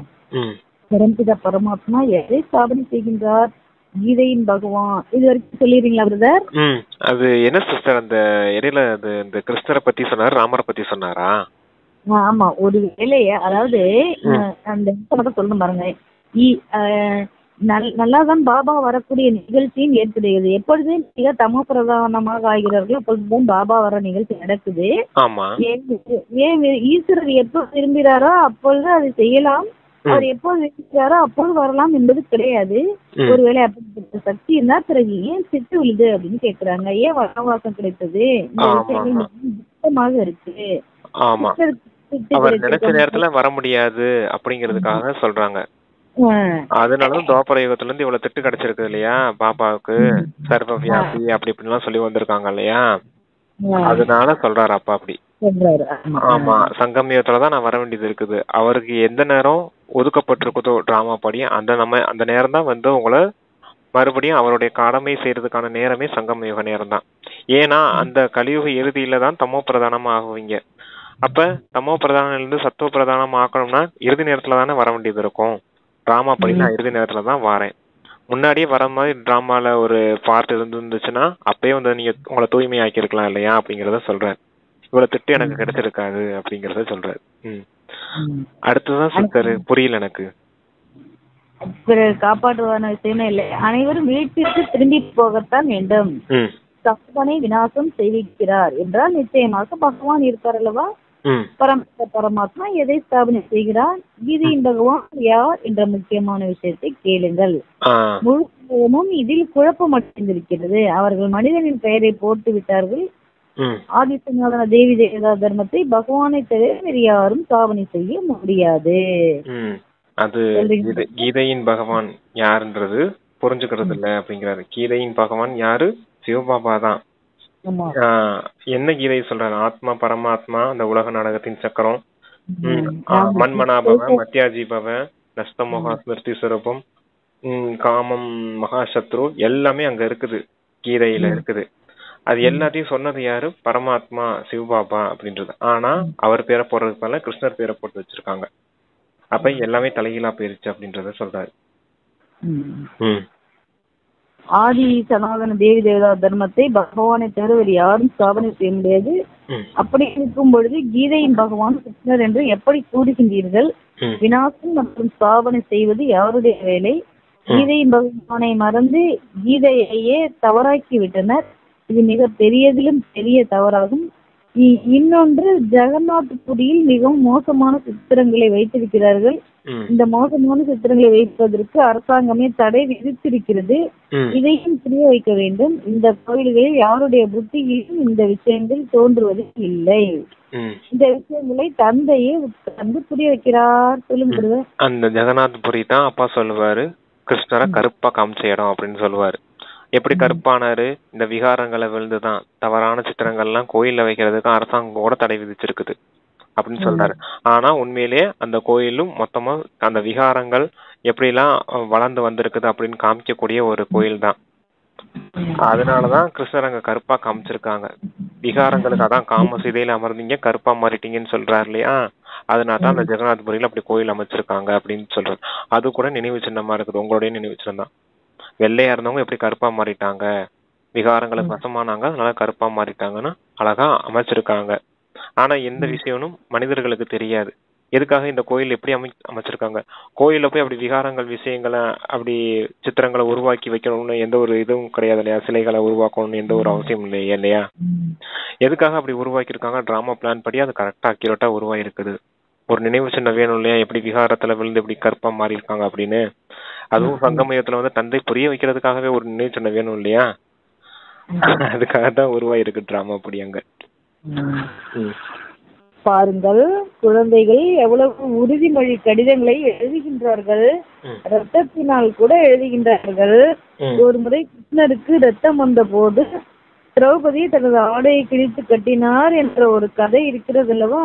பரம்பிதா பரமாத்மா எதை ஸ்தாபனை செய்கின்றார்? கீதையின் பகவான். இது வரைக்கும் சொல்லிடுறீங்களா பிரதர்? அது என்ன சிஸ்டர், அந்த இடையில அது இந்த கிருஷ்ணரை பத்தி சொன்னாரு, ராமரை பத்தி சொன்னாரா? ஆமா, ஒரு வேலைய, அதாவது அந்த மட்டும் சொல்லணும் பாருங்க. நல்லாதான் பாபா வரக்கூடிய நிகழ்ச்சியும் ஏற்படுகிறது. எப்பொழுதுமே மிக தமோ பிரதானமாக ஆகிறார்கள், அப்பொழுதுதான் பாபா வர நிகழ்ச்சி நடக்குது. ஏன் ஈஸ்வரர் எப்போ விரும்புகிறாரோ அப்பொழுது அதை செய்யலாம், அவர் எப்போது விரும்புகிறாரோ அப்போது வரலாம் என்பது கிடையாது. ஒருவேளை அப்படிப்பட்ட சக்தி இருந்தா பிறகு ஏன் சிட்டு விழுது அப்படின்னு கேக்குறாங்க. ஏன் வனவாசம் கிடைத்தது? இந்த விஷயங்கள் முக்கியமாக இருக்கு. அவர் நினைச்ச நேரத்துல வர முடியாது அப்படிங்கறதுக்காக சொல்றாங்க. அதனாலதான் துவாபர யுகத்துல இருந்து இவ்வளவு திட்டு கிடைச்சிருக்கு இல்லையா பாபாவுக்கு, சர்வ வியாபி அப்படி இப்படி எல்லாம் சொல்லி வந்திருக்காங்க இல்லையா, அதனால சொல்றாரு அப்பா அப்படி. ஆமா, சங்கமயுகத்துலதான் நான் வர வேண்டியது இருக்குது. அவருக்கு எந்த நேரம் ஒதுக்கப்பட்டிருக்குதோ டிராமா படி அந்த நேரம் தான் வந்து உங்களை மறுபடியும் அவருடைய கடமை செய்யறதுக்கான நேரமே சங்கமயுக நேரம் தான். ஏன்னா அந்த கலியுக இறுதியில தான் தமோ பிரதானமா ஆகுவீங்க. அப்ப தமோ பிரதானம் இருந்து சத்துவ பிரதானம் ஆக்கணும்னா இறுதி நேரத்துல தானே வர வேண்டியது இருக்கும். டிராமா படி நான் இறுதி நேரத்துல தான் வரேன். முன்னாடியே வர மாதிரி டிராமால ஒரு பார்ட் இருந்துச்சுன்னா அப்பயே வந்து நீங்க உங்களை தூய்மை ஆக்கிருக்கலாம் இல்லையா அப்படிங்கறத சொல்றேன். இவ்வளவு திட்டு எனக்கு கிடைச்சிருக்காது அப்படிங்கறத சொல்றாரு. அடுத்ததான் சிஸ்டர் புரியல எனக்கு. காப்பாற்றுவான விஷயமே இல்லை. அனைவரும் வீட்டிற்கு திரும்பி போகத்தான் வேண்டும். சப்தனை விநாசம் செய்கிறார் என்றால் நிச்சயமாக பகவான் இருப்பார் அல்லவா? பரமாத்மா எதை ஸ்தாபனை செய்கிறார்? கீதையின் பகவான் யார் என்ற முக்கியமான விஷயத்தை கேளுங்கள். முழுவதும் இதில் குழப்பம் அடைந்திருக்கிறது. அவர்கள் மனிதனின் பெயரை போட்டு விட்டார்கள். ஆதிசநாதன தேவி தேவதா தர்மத்தை பகவானை தவிர வேறு யாரும் ஸ்தாபனை செய்ய முடியாது. அது கீதையின் பகவான் யாருன்றது புரிஞ்சுக்கிறது இல்ல அப்படிங்கிறாரு. கீதையின் பகவான் யாரு? சிவபாபா தான். என்ன கீதை சொல்றாரு? ஆத்மா பரமாத்மா, அந்த உலக நாடகத்தின் சக்கரம், மன்மனாபவ மத்தியாஜீபவ, நஸ்தமோகா ஸ்மிருதி சுரூபம், காமம் மகாசத்ரு எல்லாமே அங்க இருக்குது, கீதையில இருக்குது. அது எல்லாத்தையும் சொன்னது யாரு? பரமாத்மா சிவபாபா அப்படின்றது. ஆனா அவர் பேரை போடுறதுக்கு பதிலா கிருஷ்ணர் பேரை போட்டு வச்சிருக்காங்க. அப்ப எல்லாமே தலைகீழா போயிருச்சு அப்படின்றத சொல்றாரு. ஆதி சனாதன தேவி தேவதா தர்மத்தை பகவானை தவிர வேறு யாரும் ஸ்தாபனை செய்ய முடியாது. அப்படி இருக்கும் பொழுது கீதையின் பகவான் கிருஷ்ணர் என்று எப்படி கூறுகின்றீர்கள்? விநாசம் மற்றும் ஸ்தாபனை செய்வது யாருடைய வேலை? கீதையின் பகவானை மறந்து கீதையையே தவறாக்கி விட்டனர். இது மிக பெரியதிலும் பெரிய தவறாகும். இன்னொன்று, ஜெகநாத் புரியில் மிகவும் மோசமான சித்திரங்களை வைத்திருக்கிறார்கள். இந்த மோசமான சித்திரங்களை வைப்பதற்கு அரசாங்கமே தடை விதித்திருக்கிறது. இதையும் புரிய வைக்க வேண்டும். இந்த கோயில்களில் யாருடைய புத்தியிலும் இந்த விஷயங்கள் தோன்றுவது இல்லை. இந்த விஷயங்களை தந்தையே உட்கார்ந்து புரிய வைக்கிறார். சொல்லுங்க. அந்த ஜெகநாத் புரி தான் அப்பா சொல்லுவாரு கிருஷ்ணரை கருப்பா காமிச்ச இடம் அப்படின்னு சொல்லுவாரு. எப்படி கருப்பானாரு? இந்த விகாரங்களை விழுந்துதான். தவறான சித்திரங்கள்லாம் கோயில்ல வைக்கிறதுக்கு அரசாங்கம் கூட தடை விதிச்சிருக்குது அப்படின்னு சொல்றாரு. ஆனா உண்மையிலேயே அந்த கோயிலும் மொத்தமா அந்த விகாரங்கள் எப்படி எல்லாம் வளர்ந்து வந்திருக்குது அப்படின்னு காமிக்கக்கூடிய ஒரு கோயில் தான். அதனாலதான் கிருஷ்ணர் அங்க கருப்பா காமிச்சிருக்காங்க. விகாரங்களுக்கு அதான் காம சிதையில அமர்ந்தீங்க கருப்பா மாறிட்டீங்கன்னு சொல்றாரு இல்லையா? அதனாலதான் அந்த ஜெகநாத்புரியில அப்படி கோயில் அமைச்சிருக்காங்க அப்படின்னு சொல்றாரு. அது கூட நினைவு சின்னமா இருக்குது. உங்களுடைய நினைவு சின்னம் தான். வெள்ளையா இருந்தவங்க எப்படி கருப்பா மாறிட்டாங்க, விகாரங்களுக்கு வசமானாங்க, அதனால கருப்பா மாறிட்டாங்கன்னு அழகா அமைச்சிருக்காங்க. ஆனா எந்த விஷயமும் மனிதர்களுக்கு தெரியாது. எதுக்காக இந்த கோயில் எப்படி அமைச்சிருக்காங்க? கோயில போய் அப்படி விகாரங்கள் விஷயங்களை அப்படி சித்திரங்களை உருவாக்கி வைக்கணும்னு எந்த ஒரு இதுவும் கிடையாது இல்லையா? சிலைகளை உருவாக்கணும்னு எந்த ஒரு அவசியம் இல்லையா இல்லையா? எதுக்காக அப்படி உருவாக்கியிருக்காங்க? டிராமா பிளான் படி அது கரெக்டா அக்யூரேட்டா உருவாயிருக்குது. ஒரு நினைவு சின்ன வேணும் இல்லையா? எப்படி விகாரத்துல விழுந்து எப்படி கருப்பா மாறி இருக்காங்க அப்படின்னு. அதுவும் சங்கமயத்துல வந்து தந்தை புரிய வைக்கிறதுக்காகவே ஒரு நினைவு சின்ன வேணும் இல்லையா? அதுக்காக தான் உருவாயிருக்கு டிராமா அப்படி அங்க. பாருங்கள், குழந்தைகள் எவ்வளவு உறுதிமொழி கடிதங்களை எழுதுகின்றார்கள். ரத்தத்தினால் கூட எழுதுகின்றார்கள். ஒரு முறை கிருஷ்ணருக்கு ரத்தம் வந்த போது திரௌபதி தனது ஆடையை கிழித்து கட்டினார் என்ற ஒரு கதை இருக்கிறது அல்லவா?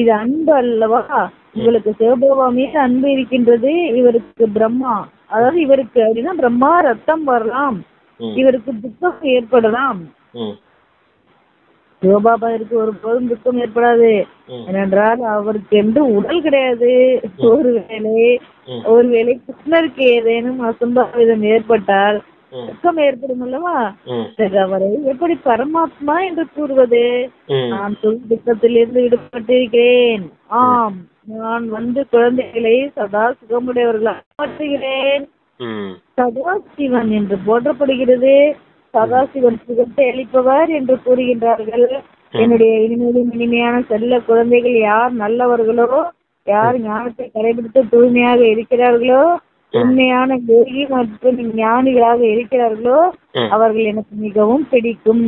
இது அன்பு அல்லவா? உங்களுக்கு சிவபாபா மீது அன்பு இருக்கின்றது. இவருக்கு பிரம்மா, அதாவது இவருக்கு அப்படின்னா பிரம்மா ரத்தம் வரலாம், இவருக்கு துக்கம் ஏற்படலாம். சிவபாபாவிற்கு ஒரு போதும் துக்கம் ஏற்படாது. ஏனென்றால் அவருக்கு என்று உடல் கிடையாது. ஒருவேளை கிருஷ்ணருக்கு ஏதேனும் அசம்பாவிதம் ஏற்பட்டால் துக்கம் ஏற்படும் அல்லவா? அவரை எப்படி பரமாத்மா என்று கூறுவது? நான் துக்கத்தில் இருந்து விடுபட்டிருக்கிறேன். ஆம், நான் குழந்தைகளை சதா சுகமுடையவர்களாக மாற்றுகிறேன். சதாசிவன் என்று போற்றப்படுகிறது. சதாசிவன் சுகத்தை அளிப்பவர் என்று கூறுகின்றார்கள். என்னுடைய இனிமையிலும் இனிமையான செல்ல குழந்தைகள் யார் நல்லவர்களோ, யார் ஞானத்தை கடைபிடித்து தூய்மையாக இருக்கிறார்களோ, உண்மையான யோகி மற்றும் ஞானிகளாக இருக்கிறார்களோ, அவர்கள் எனக்கு மிகவும் பிடிக்கும்.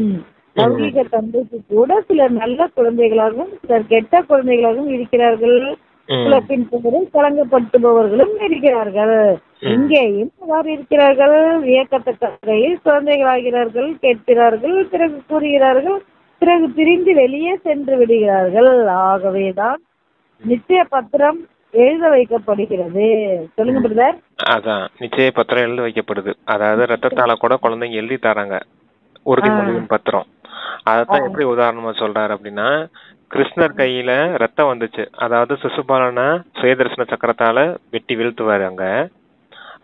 லௌகிக தந்தைக்கு கூட சிலர் நல்ல குழந்தைகளாகவும் சிலர் கெட்ட குழந்தைகளாகவும் இருக்கிறார்கள். குலத்தின் பெயரில் கலங்கப்படுத்துபவர்களும் இருக்கிறார்கள். இங்கேயும் அவ்வாறு இருக்கிறார்கள். வியக்கத்தக்க வகையில் குழந்தைகளாகிறார்கள், கேட்கிறார்கள், பிறகு கூறுகிறார்கள், பிறகு பிரிந்து வெளியே சென்று விடுகிறார்கள். ஆகவேதான் நிச்சய பத்திரம் எழுத வைக்கப்படுகிறது. சொல்லுங்க பிரதர். அதான் நிச்சய பத்திரம் எழுத வைக்கப்படுது. அதாவது ரத்தத்தால கூட குழந்தைங்க எழுதி தராங்க உறுதிமொழியின் பத்திரம். அதத்தான் எப்படி உதாரணமா சொல்றாரு அப்படின்னா, கிருஷ்ணர் கையில ரத்தம் வந்துச்சு. அதாவது சிசுபாலனை சுயதர்சன சக்கரத்தால வெட்டி வீழ்த்துவாரு அங்க.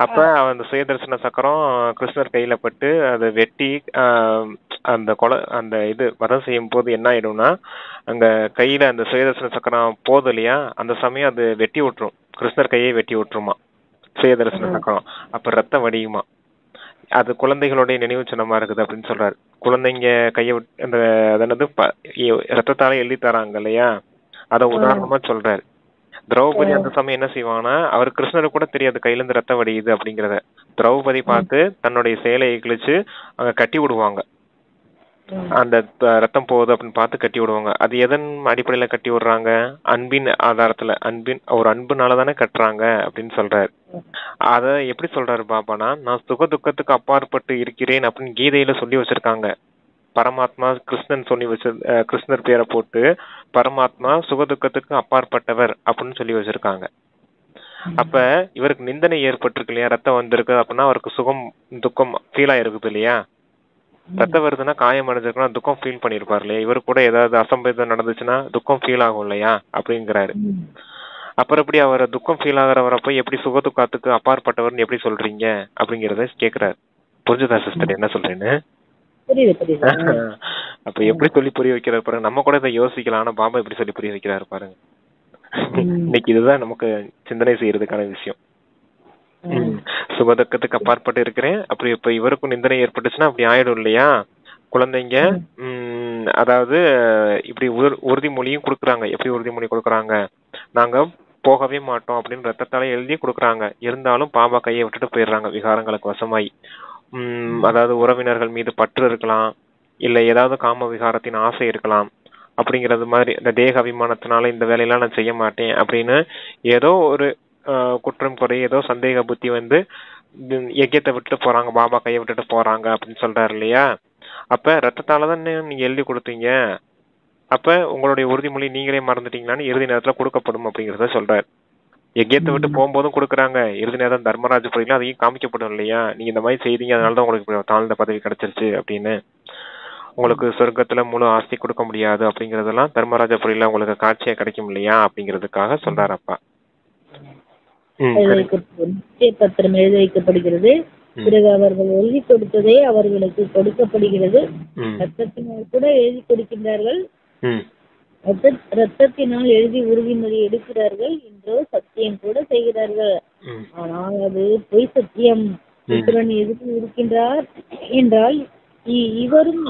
அப்ப அந்த சுயதர்சன சக்கரம் கிருஷ்ணர் கையில பட்டு அதை வெட்டி அந்த இது வதம் செய்யும் போது என்ன ஆயிடும்னா, அங்க கையில அந்த சுயதர்சன சக்கரம் போதும் இல்லையா, அந்த சமயம் அது வெட்டி விட்டுரும். கிருஷ்ணர் கையை வெட்டி விட்டுருமா சுயதர்சன சக்கரம். அப்ப ரத்தம் வடியுமா. அது குழந்தைகளுடைய நினைவு சின்னமா இருக்குது அப்படின்னு சொல்றாரு. குழந்தைங்க கையை விட்டு அந்த அதனது ரத்தத்தால எழுதி தராங்க இல்லையா, அத உதாரணமா சொல்றாரு. திரௌபதி அந்த சமயம் என்ன செய்வானா, அவர் கிருஷ்ணருக்கு கூட தெரியாது கையில இருந்து ரத்தம் வடியுது அப்படிங்கறத. திரௌபதி பார்த்து தன்னுடைய சேலையை கிழிச்சு அங்க கட்டி விடுவாங்க. அந்த ரத்தம் போகுது அப்படின்னு பார்த்து கட்டி விடுவாங்க. அது எதன் அடிப்படையில கட்டி விடுறாங்க? அன்பின் ஆதாரத்துல, ஒரு அன்புனாலதானே கட்டுறாங்க அப்படின்னு சொல்றாரு. அத எப்படி சொல்றாரு பாபானா, நான் சுக துக்கத்துக்கு அப்பாற்பட்டு இருக்கிறேன் அப்படின்னு கீதையில சொல்லி வச்சிருக்காங்க. பரமாத்மா கிருஷ்ணன் சொல்லி கிருஷ்ணர் பேரை போட்டு பரமாத்மா சுகதுக்கத்துக்கு அப்பாற்பட்டவர் அப்படின்னு சொல்லி வச்சிருக்காங்க. அப்ப இவருக்கு நிந்தனை ஏற்பட்டிருக்கு இல்லையா, ரத்தம் வந்திருக்கு அப்படின்னா அவருக்கு சுகம் துக்கம் ஃபீல் ஆயிருக்குது இல்லையா. ரத்தம் வருதுன்னா காயம் அடைஞ்சிருக்குன்னா துக்கம் ஃபீல் பண்ணிருப்பாரு இல்லையா. இவரு கூட ஏதாவது அசம்பவிதம் நடந்துச்சுன்னா துக்கம் ஃபீல் ஆகும் இல்லையா அப்படிங்கிறாரு. அப்புறம் எப்படி அவரை துக்கம் ஃபீல் ஆகிறவரப்ப எப்படி சுகதுக்கத்துக்கு அப்பாற்பட்டவர்னு எப்படி சொல்றீங்க அப்படிங்கறத கேக்குறாரு. புரிஞ்சுதா சிஸ்டர் என்ன சொல்றேன்னு? அப்ப எப்படி சொல்லி புரிய வைக்கிறாரு பாருங்க. நம்ம கூட இதை யோசிக்கலாம், ஆனா பாபா எப்படி சொல்லி புரிய வைக்கிறாரு பாருங்க. இன்னைக்கு இதுதான் நமக்கு சிந்தனை செய்யறதுக்கான விஷயம். சுகதுக்கத்துக்கு அப்பாற்பட்டு இருக்கிறேன். அப்படி இப்ப இவருக்கும் நிந்தனை ஏற்பட்டுச்சுன்னா அப்படி ஆயிடும் இல்லையா. குழந்தைங்க அதாவது இப்படி உறுதிமொழியும் கொடுக்குறாங்க. எப்படி உறுதிமொழி கொடுக்குறாங்க, நாங்க போகவே மாட்டோம் அப்படின்னு ரத்தத்தால எழுதி கொடுக்குறாங்க. இருந்தாலும் பாபா கையை விட்டுட்டு போயிடுறாங்க விகாரங்களுக்கு வசமாயி. அதாவது உறவினர்கள் மீது பற்று இருக்கலாம், இல்ல ஏதாவது காம விகாரத்தின் ஆசை இருக்கலாம். அப்படிங்கறது மாதிரி இந்த தேக அபிமானத்தினால இந்த வேலையெல்லாம் நான் செய்ய மாட்டேன் அப்படின்னு ஏதோ ஒரு குற்றம் குறை, ஏதோ சந்தேக புத்தி யஜ்யத்தை விட்டுட்டு போறாங்க, பாபா கையை விட்டுட்டு போறாங்க அப்படின்னு சொல்றாரு இல்லையா. அப்ப ரத்தத்தாலதான் நீங்க எழுதி கொடுத்தீங்க, அப்ப உங்களுடைய உறுதிமொழி நீங்களே மறந்துட்டீங்களான்னு இறுதி நேரத்துல கொடுக்கப்படும் அப்படிங்கறத சொல்றாரு. யஜ்யத்தை விட்டு போகும்போதும் கொடுக்குறாங்க, இறுதி நேரம் தர்மராஜபுரியில அதையும் காமிக்கப்படும் இல்லையா. நீங்க இந்த மாதிரி செய்தீங்க, அதனாலதான் உங்களுக்கு தாழ்ந்த பதவி கிடைச்சிருச்சு அப்படின்னு. உங்களுக்கு சொர்க்கத்துல முழு ஆஸ்தி கொடுக்க முடியாது அப்படிங்கறதெல்லாம் தர்மராஜபுரியில உங்களுக்கு காட்சியா கிடைக்கும் இல்லையா அப்படிங்கறதுக்காக சொல்றாரு அப்பா. பத்திரம் எழுதி வைக்கப்படுகிறது. பிறகு அவர்கள் எழுதி கொடுத்ததே அவர்களுக்கு கொடுக்கப்படுகிறது. ரத்தத்தினால் கூட எழுதி கொடுக்கின்றார்கள், ரத்தத்தினால் எழுதி உறுதிமொழி எடுக்கிறார்கள், என்றோ சத்தியம் கூட செய்கிறார்கள். ஆனால் அது பொய் சத்தியம். ஈஸ்வரன் எதிர்த்து இருக்கின்றார் என்றால் இவரும்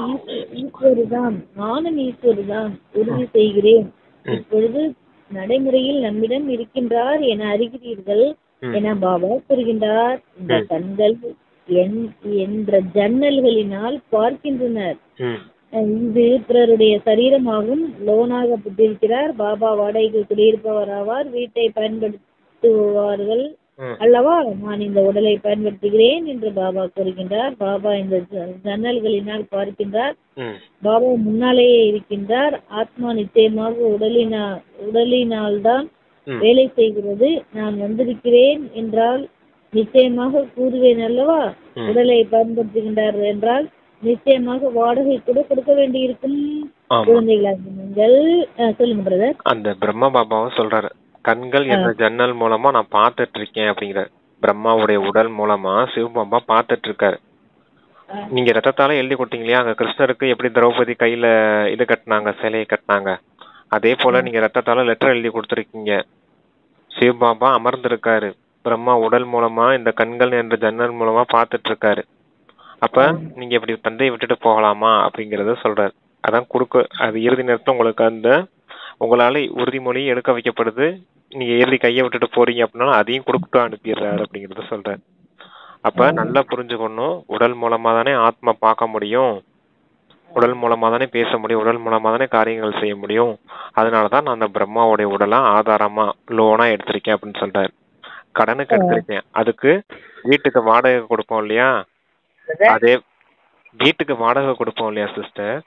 ஈஸ்வருதான், நானும் ஈஸ்வருதான் உறுதி செய்கிறேன். இப்பொழுது நடைமுறையில் நம்மிடம் இருக்கின்றார் என அறிகிறீர்கள் என பாபா கூறுகின்றார். இந்த கண்கள் என்ற ஜன்னல்களினால் பார்க்கின்றனர். இது பிறருடைய சரீரமாகும். லோனாகப்பட்டிருக்கிறார். பாபா வாடகைக்கு குடியிருப்பவர் ஆவார். வீட்டை பயன்படுத்துவார்கள் அல்லவா நான் இந்த உடலை பயன்படுத்துகிறேன் என்று பாபா கூறுகின்றார். பாபா இந்த ஜன்னல்களினால் பார்க்கின்றார். பாபா முன்னாலேயே இருக்கின்றார். ஆத்மா நிச்சயமாக உடலினால் தான் வேலை செய்கிறது. நான் வந்திருக்கிறேன் என்றால் நிச்சயமாக கூறுவேன் அல்லவா. உடலை பயன்படுத்துகின்றார் என்றால் நிச்சயமாக வாடகை கூட கொடுக்க வேண்டி இருக்கும். குழந்தைகளாக நீங்கள் சொல்லுங்க பிரதர். அந்த பிரம்மா பாபாவும் சொல்றாரு, கண்கள் என்ற ஜன்னல் மூலமா நான் பார்த்துட்டு இருக்கேன் அப்படிங்கிறார். பிரம்மாவுடைய உடல் மூலமா சிவபாபா பார்த்துட்டு இருக்காரு. நீங்க ரத்தத்தால எழுதி கொடுத்தீங்க இல்லையா, அங்க கிருஷ்ணருக்கு எப்படி திரௌபதி கையில இது கட்டினாங்க, சிலையை கட்டினாங்க, அதே போல நீங்க ரத்தத்தால லெட்டர் எழுதி கொடுத்துருக்கீங்க. சிவபாபா அமர்ந்திருக்காரு, பிரம்மா உடல் மூலமா இந்த கண்கள் என்ற ஜன்னல் மூலமா பார்த்துட்டு இருக்காரு. அப்ப நீங்க இப்படி தந்தையை விட்டுட்டு போகலாமா அப்படிங்கறத சொல்றாரு. அதான் அது இறுதி நேரத்துல உங்களுக்கு அந்த உங்களால உறுதிமொழி எடுக்க வைக்கப்படுது. நீங்க இறுதி கையை விட்டுட்டு போறீங்க அப்படின்னா அதையும் கொடுத்துட்டு அனுப்பிடுறாரு அப்படிங்கறத சொல்றாரு. அப்ப நல்லா புரிஞ்சுக்கணும், உடல் மூலமா தானே ஆத்மா பார்க்க முடியும், உடல் மூலமா தானே பேச முடியும், உடல் மூலமா தானே காரியங்கள் செய்ய முடியும். அதனாலதான் நான் அந்த பிரம்மாவுடைய உடலா ஆதாரமா லோனா எடுத்திருக்கேன் அப்படின்னு சொல்றாரு. கடனுக்கு எடுத்திருக்கேன், அதுக்கு வீட்டுக்கு வாடகை கொடுப்போம் இல்லையா, அதே வீட்டுக்கு வாடகை கொடுப்போம் இல்லையா சிஸ்டர்,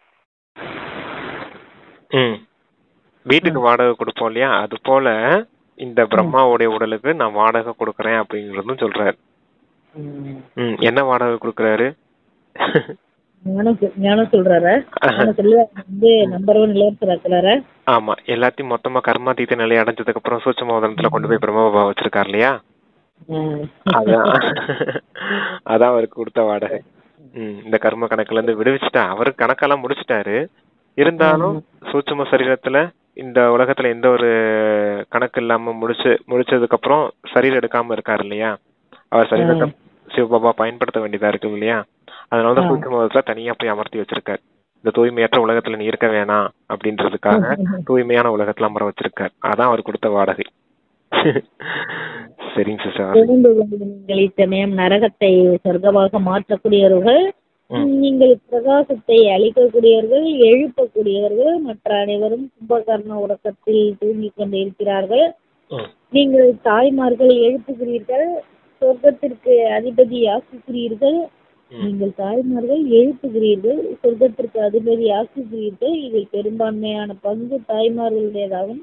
வீட்டுக்கு வாடகை கொடுப்போம் இல்லையா, அது போல இந்த பிரம்மாவுடைய உடலுக்கு நான் வாடகை கொடுக்கறேன் அப்படிங்கறதும் சொல்றாரு. என்ன வாடகை கொடுக்கறாரு? ஆமா, எல்லாத்தையும் மொத்தமா கர்மாதீத நிலை அடைஞ்சதுக்கு அப்புறம் சூட்சும கொண்டு போய் பிரம்மா பாபா வச்சிருக்காரு இல்லையா, அதான் அவருக்கு கொடுத்த வாடகை. இந்த கர்ம கணக்குல இருந்து விடுவிச்சுட்டா, அவரு கணக்கெல்லாம் முடிச்சுட்டாரு. இருந்தாலும் சூட்சும சரீரத்துல இந்த உலகத்துல எந்த ஒரு கணக்கு இல்லாம முடிச்சதுக்கு அப்புறம் சரீரம் எடுக்காம இருக்காரு இல்லையா, அவர் சரீரத்தை சிவபாபா பயன்படுத்த வேண்டியதா இருக்கு இல்லையா. அதனாலதான் சூட்சும தனியா போய் அமர்த்தி வச்சிருக்காரு. இந்த தூய்மையற்ற உலகத்துல நீ இருக்க வேணாம் அப்படின்றதுக்காக தூய்மையான உலகத்துல அமர வச்சிருக்காரு. அதான் அவர் கொடுத்த வாடகை. சரிங்க சிஸ்டர். சமயம் நரகத்தை சொர்க்கமாக மாற்றக்கூடியவர்கள், நீங்கள் பிரகாசத்தை அளிக்கக்கூடியவர்கள், எழுப்பக்கூடியவர்கள். மற்ற அனைவரும் கும்பகர்ண உறக்கத்தில் தூங்கிக் கொண்டிருக்கிறார்கள். நீங்கள் தாய்மார்கள் எழுப்புகிறீர்கள், சொர்க்கத்திற்கு அதிபதி ஆக்குகிறீர்கள். நீங்கள் தாய்மார்கள் எழுப்புகிறீர்கள், சொர்க்கத்திற்கு அதிபதி ஆக்குகிறீர்கள். இதில் பெரும்பான்மையான பங்கு தாய்மார்களுடையதாகும்.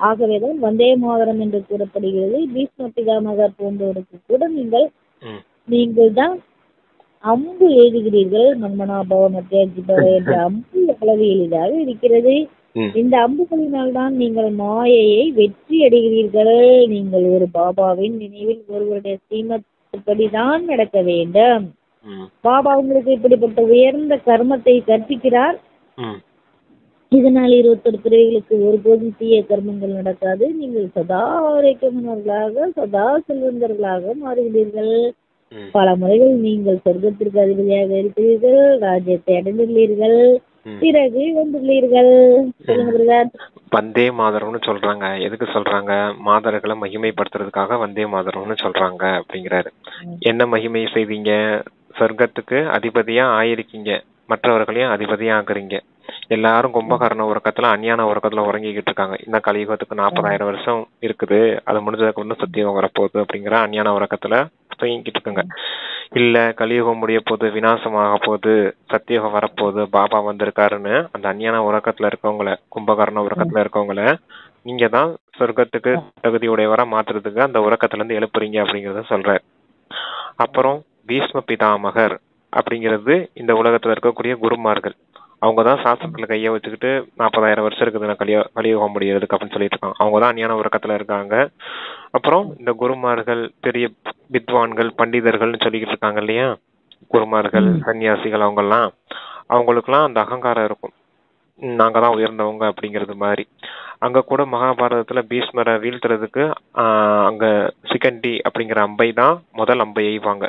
ஆகவேதான் வந்தே மாதரம் என்று கூறப்படுகிறது. பீஷ்ம பிதாமகர் போன்றவருக்கு கூட நீங்கள் தான் அம்பு எழுதுகிறீர்கள். மன்மனா பவ மத்தியாஜி பவ என்ற அம்பு எவ்வளவு எளிதாக இருக்கிறது. இந்த அம்புகளினால் தான் நீங்கள் மாயையை வெற்றி அடைகிறீர்கள். நீங்கள் ஒரு பாபாவின் நினைவில் ஒருவருடைய ஸ்ரீமத்படிதான் நடக்க வேண்டும். பாபா உங்களுக்கு இப்படிப்பட்ட உயர்ந்த கர்மத்தை கற்பிக்கிறார். இதனால் 21 பிறவிகளுக்கு ஒருபோதும் தீய கர்மங்கள் நடக்காது. நீங்கள் சதா ஆரோக்கியமானவர்களாக, சதா செல்வந்தர்களாக மாறுகிறீர்கள். பல முறைகள் நீங்கள் சொர்க்கத்திற்கு அதிபதியாக இருக்கிறீர்கள், ராஜ்யத்தை அடைந்துள்ளீர்கள், பிறகு வந்துள்ளீர்கள். வந்தே மாதரம்னு சொல்றாங்க. எதுக்கு சொல்றாங்க? மாதர்களை மகிமைப்படுத்துறதுக்காக வந்தே மாதரம்னு சொல்றாங்க அப்படிங்கிறாரு. என்ன மகிமை செய்வீங்க? சொர்க்கத்துக்கு அதிபதியா ஆயிருக்கீங்க, மற்றவர்களையும் அதிபதியா ஆக்குறீங்க. எல்லாரும் கும்பகர்ண உறக்கத்துல அஞ்ஞான உறக்கத்துல உறங்கிக்கிட்டு இருக்காங்க. இன்னும் கலியுகத்துக்கு 40,000 வருஷம் இருக்குது, அது முடிஞ்சதுக்கு ஒண்ணு சத்தியுகம் வரப்போகுது அப்படிங்கிற அஞ்ஞான உறக்கத்துல தூங்கிக்கிட்டு இருக்காங்க. இல்ல கலியுகம் முடிய போகுது, விநாசமாக போகுது, சத்தியுகம் வரப்போகுது, பாபா வந்திருக்காருன்னு அந்த அஞ்ஞான உறக்கத்துல இருக்கவங்கள, கும்பகர்ண உறக்கத்துல இருக்கவங்கள நீங்க தான் சொர்க்கத்துக்கு தகுதியுடையவரா மாத்துறதுக்கு அந்த உறக்கத்துல இருந்து எழுப்புறீங்க அப்படிங்கறத சொல்றாரு. அப்புறம் பீஷ்ம பிதாமகர் அப்படிங்கிறது இந்த உலகத்துல இருக்கக்கூடிய குருமார்கள். அவங்கதான் சாஸ்திரத்துல கைய வச்சுக்கிட்டு 40,000 வருஷம் இருக்குது கலியுகம் முடியறதுக்கு அப்படின்னு சொல்லிட்டு இருக்காங்க. அவங்கதான் அஞ்ஞான உறக்கத்துல இருக்காங்க. அப்புறம் இந்த குருமார்கள், பெரிய வித்வான்கள், பண்டிதர்கள்னு சொல்லிக்கிட்டு இருக்காங்க இல்லையா, குருமார்கள், சன்னியாசிகள், அவங்களுக்குலாம் அந்த அகங்காரம் இருக்கும், நாங்க தான் உயர்ந்தவங்க அப்படிங்கிறது மாதிரி. அங்க கூட மகாபாரதத்துல பீஷ்மரை வீழ்த்துறதுக்கு அங்க சிகண்டி அப்படிங்கிற அம்பை தான் முதல் அம்பை எய்வாங்க,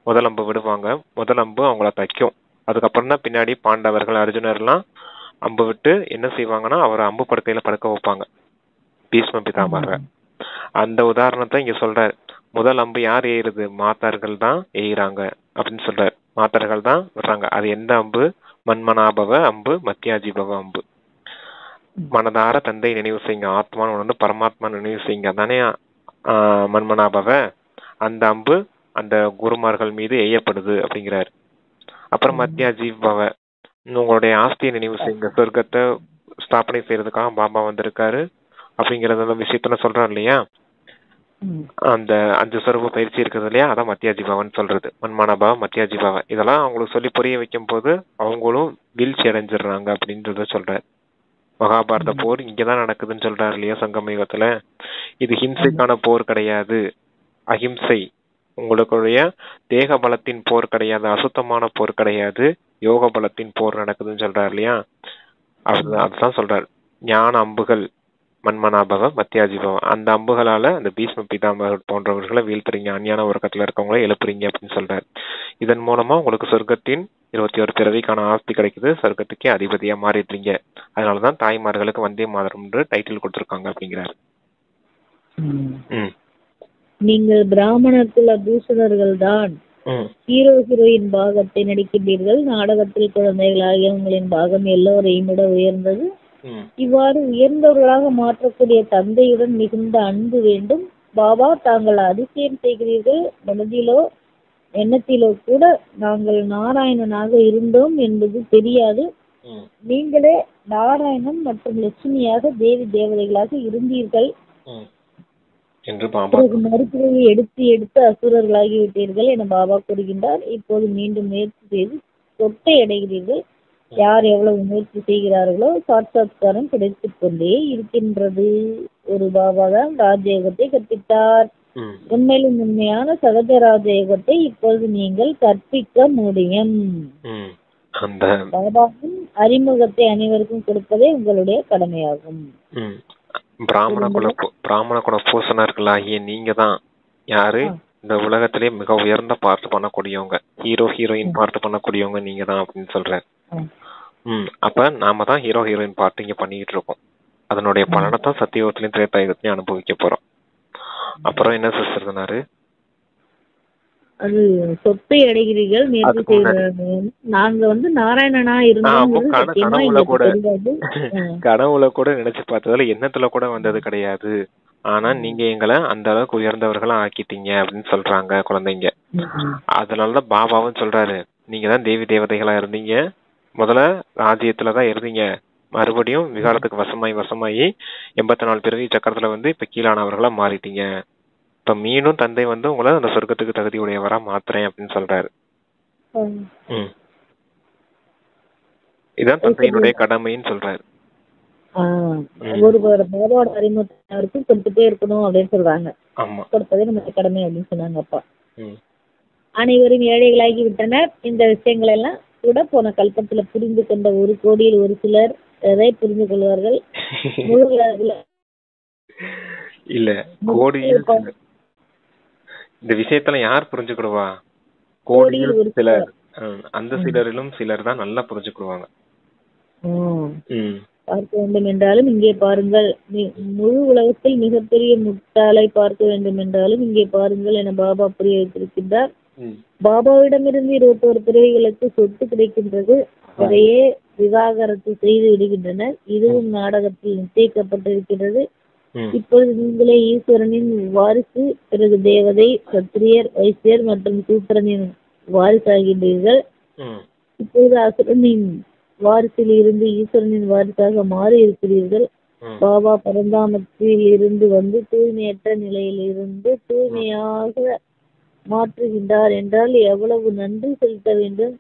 முதல் அம்பு விடுவாங்க. முதல் அம்பு அவங்கள தைக்கும். அதுக்கப்புறம் தான் பின்னாடி பாண்டவர்கள், அர்ஜுனர்லாம் அம்பு விட்டு என்ன செய்வாங்கன்னா அவர் அம்பு படுக்கையில படுக்க வைப்பாங்க பீஷ்ம பிதாமகர். அந்த உதாரணத்தை இங்க சொல்றாரு. முதல் அம்பு யார் எய்யுறது? மாதர்கள் தான் எய்யுறாங்க அப்படின்னு சொல்றாரு. மாதர்கள் தான் விடுறாங்க. அது எந்த அம்பு? மன்மனாபவ அம்பு, மத்தியாஜிபவ அம்பு. மனதார தந்தை நினைவு செய்யுங்க, ஆத்மான்னு ஒன்று, பரமாத்மா நினைவு செய்யுங்க. அதானே மன்மனாபவ, அந்த அம்பு அந்த குருமார்கள் மீது எய்யப்படுது அப்படிங்கிறாரு. அப்புறம் மத்தியாஜீவ் பவ, உங்களுடைய ஆஸ்தியை நினைவு செய்யுங்க, சொர்க்கத்தை ஸ்தாபனை செய்யறதுக்காக பாபா வந்திருக்காரு அப்படிங்கறத விஷயத்துல சொல்றாரு இல்லையா. அந்த 5 சொரூப பயிற்சி இருக்குது இல்லையா, அதான் மத்தியாஜிபாவன் சொல்றது. மன்மனாபாவ, மத்தியாஜிபாவ, இதெல்லாம் அவங்களுக்கு சொல்லி புரிய வைக்கும் போது அவங்களும் வீழ்ச்சி அடைஞ்சிடுறாங்க அப்படின்றத சொல்றாரு. மகாபாரத போர் இங்கதான் நடக்குதுன்னு சொல்றாரு இல்லையா சங்கம யுகத்துல. இது ஹிம்சைக்கான போர் கிடையாது, அஹிம்சை. உங்களுடைய தேக பலத்தின் போர் கிடையாது, அசுத்தமான போர் கிடையாது, யோக பலத்தின் போர் நடக்குதுன்னு சொல்றாரு இல்லையா. அதுதான் சொல்றாரு. ஞான அம்புகள் மன்மனாபவ, மத்தியாஜிபவ, அந்த அம்புகளால அந்த பீஷ்ம பிதாமகர் போன்றவர்களை வீழ்த்துறீங்க, அஞ்ஞான உறக்கத்துல இருக்கவங்கள எழுப்புறீங்க அப்படின்னு சொல்றாரு. இதன் மூலமா உங்களுக்கு சொர்க்கத்தின் 21 பிறவிக்கான ஆஸ்தி கிடைக்குது, சொர்க்கத்துக்கே அதிபதியா மாறிடுறீங்க. அதனாலதான் தாய்மார்களுக்கு வந்தே மாதரம் டைட்டில் கொடுத்திருக்காங்க அப்படிங்கிறாரு. நீங்கள் பிராமண குல பூஷணர்கள் தான் ஹீரோ ஹீரோயின் பாகத்தை நடிக்கின்றீர்கள். நாடகத்தில் குழந்தைகளாகிய உங்களின் பாகம் எல்லோரையும் விட உயர்ந்தது. இவ்வாறு உயர்ந்தவர்களாக மாற்றக்கூடிய தந்தையுடன் மிகுந்த அன்பு வேண்டும். பாபா, தாங்கள் அதிசயம் செய்கிறீர்கள். மனதிலோ எண்ணத்திலோ கூட நாங்கள் நாராயணனாக இருந்தோம் என்பது தெரியாது. நீங்களே நாராயணன் மற்றும் லட்சுமியாக தேவி தேவதைகளாக இருந்தீர்கள். மறுபிறவி எடுத்து எடுத்து அசுரர்களாகிவிட்டீர்கள் என பாபா கூறுகின்றார். இப்போது மீண்டும் முயற்சி செய்து சொத்தை அடைகிறீர்கள். யார் எவ்வளவு முயற்சி செய்கிறார்களோ சாட்சாத்காரம் கிடைத்துக் கொண்டே இருக்கின்றது. ஒரு பாபா தான் ராஜயோகத்தை கற்பித்தார். உண்மையிலும் உண்மையான சகஜ ராஜயோகத்தை இப்பொழுது நீங்கள் கற்பிக்க முடியும். பாபாவின் அறிமுகத்தை அனைவருக்கும் கொடுப்பதே உங்களுடைய கடமையாகும். பிராமண குல பூசணர்களாகிய நீங்க தான் யாரு இந்த உலகத்திலே மிக உயர்ந்த பார்ட் பண்ணக்கூடியவங்க, ஹீரோ ஹீரோயின் பார்ட் பண்ணக்கூடியவங்க நீங்க தான் அப்படின்னு சொல்றாரு. அப்ப நாம தான் ஹீரோ ஹீரோயின் பார்ட் இங்க பண்ணிட்டு இருக்கோம். அதனுடைய பலனை தான் சத்தியுகத்திலையும் திரேதாயுகத்திலையும் அனுபவிக்க போறோம். அப்புறம் என்ன சிஸ்டர் சொன்னாரு, அது சொத்தை அடைகிறீர்கள். நாங்க நாராயணனா இருந்தோம். கனவுல கூட நினைச்சு பார்த்ததுல எண்ணத்துல கூட வந்தது கிடையாது. ஆனா நீங்க எங்களை அந்த அளவுக்கு உயர்ந்தவர்களா ஆக்கிட்டீங்க அப்படின்னு சொல்றாங்க குழந்தைங்க. அதனாலதான் பாபாவும் சொல்றாரு, நீங்க தான் தேவி தேவதைகளா இருந்தீங்க, முதல்ல ராஜ்யத்துலதான் இருந்தீங்க, மறுபடியும் விகாரத்துக்கு வசமாயி 84 பிறவி சக்கரத்துல இப்ப கீழானவர்களா மாறிட்டீங்க. இப்ப மீண்டும் தந்தை உங்களை அந்த சொர்க்கத்துக்கு தகுதி உடையவரா மாத்துறேன் அப்படின்னு சொல்றாரு. இதான் தந்தையினுடைய கடமைன்னு சொல்றாரு. ஒரு பாபாவோட அறிமுகத்தினருக்கும் கொடுத்துட்டே இருக்கணும் அப்படின்னு சொல்றாங்க. கொடுப்பதே நம்ம கடமை அப்படின்னு சொன்னாங்க அப்பா. அனைவரும் ஏழைகளாகி விட்டனர். இந்த விஷயங்கள் எல்லாம் கூட போன கல்பத்துல புரிந்து கொண்ட 1 கோடியில் 1 சிலர் எதை புரிந்து கொள்வார்கள். இல்ல கோடியில் இந்த விஷயத்துல யார் புரிஞ்சுக்கிடுவா? கோடியில் சிலர். அந்த சிலரிலும் சிலர் தான் நல்லா புரிஞ்சுக்கிடுவாங்க. பார்க்க வேண்டும் என்றாலும் இங்கே பாருங்கள், முழு உலகத்தில் மிகப்பெரிய முட்டாளை பார்க்க வேண்டும் என்றாலும் இங்கே பாருங்கள் என பாபா புரிய வைத்திருக்கின்றார். பாபாவிடமிருந்து 21 பிறவிகளுக்கு சொத்து கிடைக்கின்றது. அதையே விவாகரத்து செய்து விடுகின்றனர். இதுவும் நாடகத்தில் நிச்சயிக்கப்பட்டிருக்கிறது. இப்பொழுது நீங்களே ஈஸ்வரனின் வாரிசு, பிறகு தேவதை, சத்திரியர், வைசியர் மற்றும் சூத்திரனின் வாரிசாகின்றீர்கள். இப்பொழுது அசுரனின் வாரிசில் இருந்து ஈஸ்வரனின் வாரிசாக மாறி இருக்கிறீர்கள். பாபா பரந்தாமத்தில் இருந்து தூய்மையற்ற நிலையில் இருந்து தூய்மையாக மாற்றுகின்றார் என்றால் எவ்வளவு நன்றி செலுத்த வேண்டும்.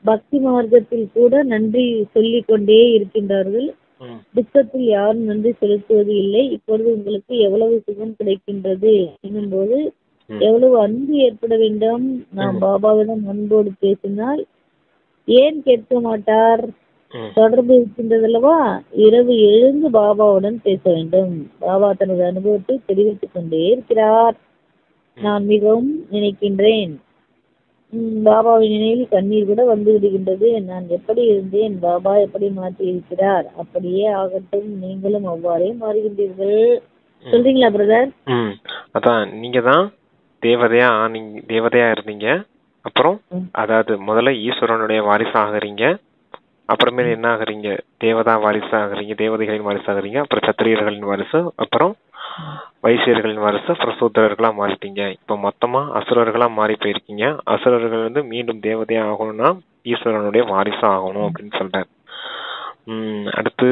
பக்தி மார்க்கத்தில் கூட நன்றி சொல்லிக் கொண்டே இருக்கின்றார்கள். துக்கத்தில் யாரும் நன்றி செலுத்துவது இல்லை. இப்பொழுது உங்களுக்கு எவ்வளவு சுகம் கிடைக்கின்றது என்னும்போது எவ்வளவு அன்பு ஏற்பட வேண்டும். நாம் பாபாவிடம் அன்போடு பேசினால் ஏன் கேட்க மாட்டார்? தொடர்பு இருக்கின்றது அல்லவா? இரவு எழுந்து பாபாவுடன் பேச வேண்டும். பாபா தனது அனுபவத்தை தெரிவித்துக் கொண்டே இருக்கிறார். நான் மிகவும் நினைக்கின்றேன். பாபாவின் நினைவில் கண்ணீர் கூட வந்து விடுகின்றது. நான் எப்படி இருந்தேன், பாபா எப்படி மாற்றி இருக்கிறார், அப்படியே ஆகட்டும், நீங்களும் அவ்வாறே மாறுகின்றீர்கள். சொல்றீங்களா பிரதர்? அதான் நீங்க தான் தேவதையா இருந்தீங்க. அப்புறம் அதாவது முதல்ல ஈஸ்வரனுடைய வாரிசு ஆகுறீங்க. அப்புறமேல என்ன ஆகுறீங்க? தேவதா வாரிசு ஆகுறீங்க, தேவதைகளின் வாரிசு ஆகுறீங்க. அப்புறம் சத்திரியர்களின் வாரிசு, அப்புறம் வைசியர்களின் வருஷ அப்புறம் சூத்திரர்களா மாறிட்டீங்க. இப்ப மொத்தமா அசுரர்களா மாறி போயிருக்கீங்க. அசுரர்கள் வந்து மீண்டும் தேவதையா ஆகணும்னா ஈஸ்வரனுடைய வாரிசா ஆகணும் அப்படின்னு சொல்றாரு. அடுத்து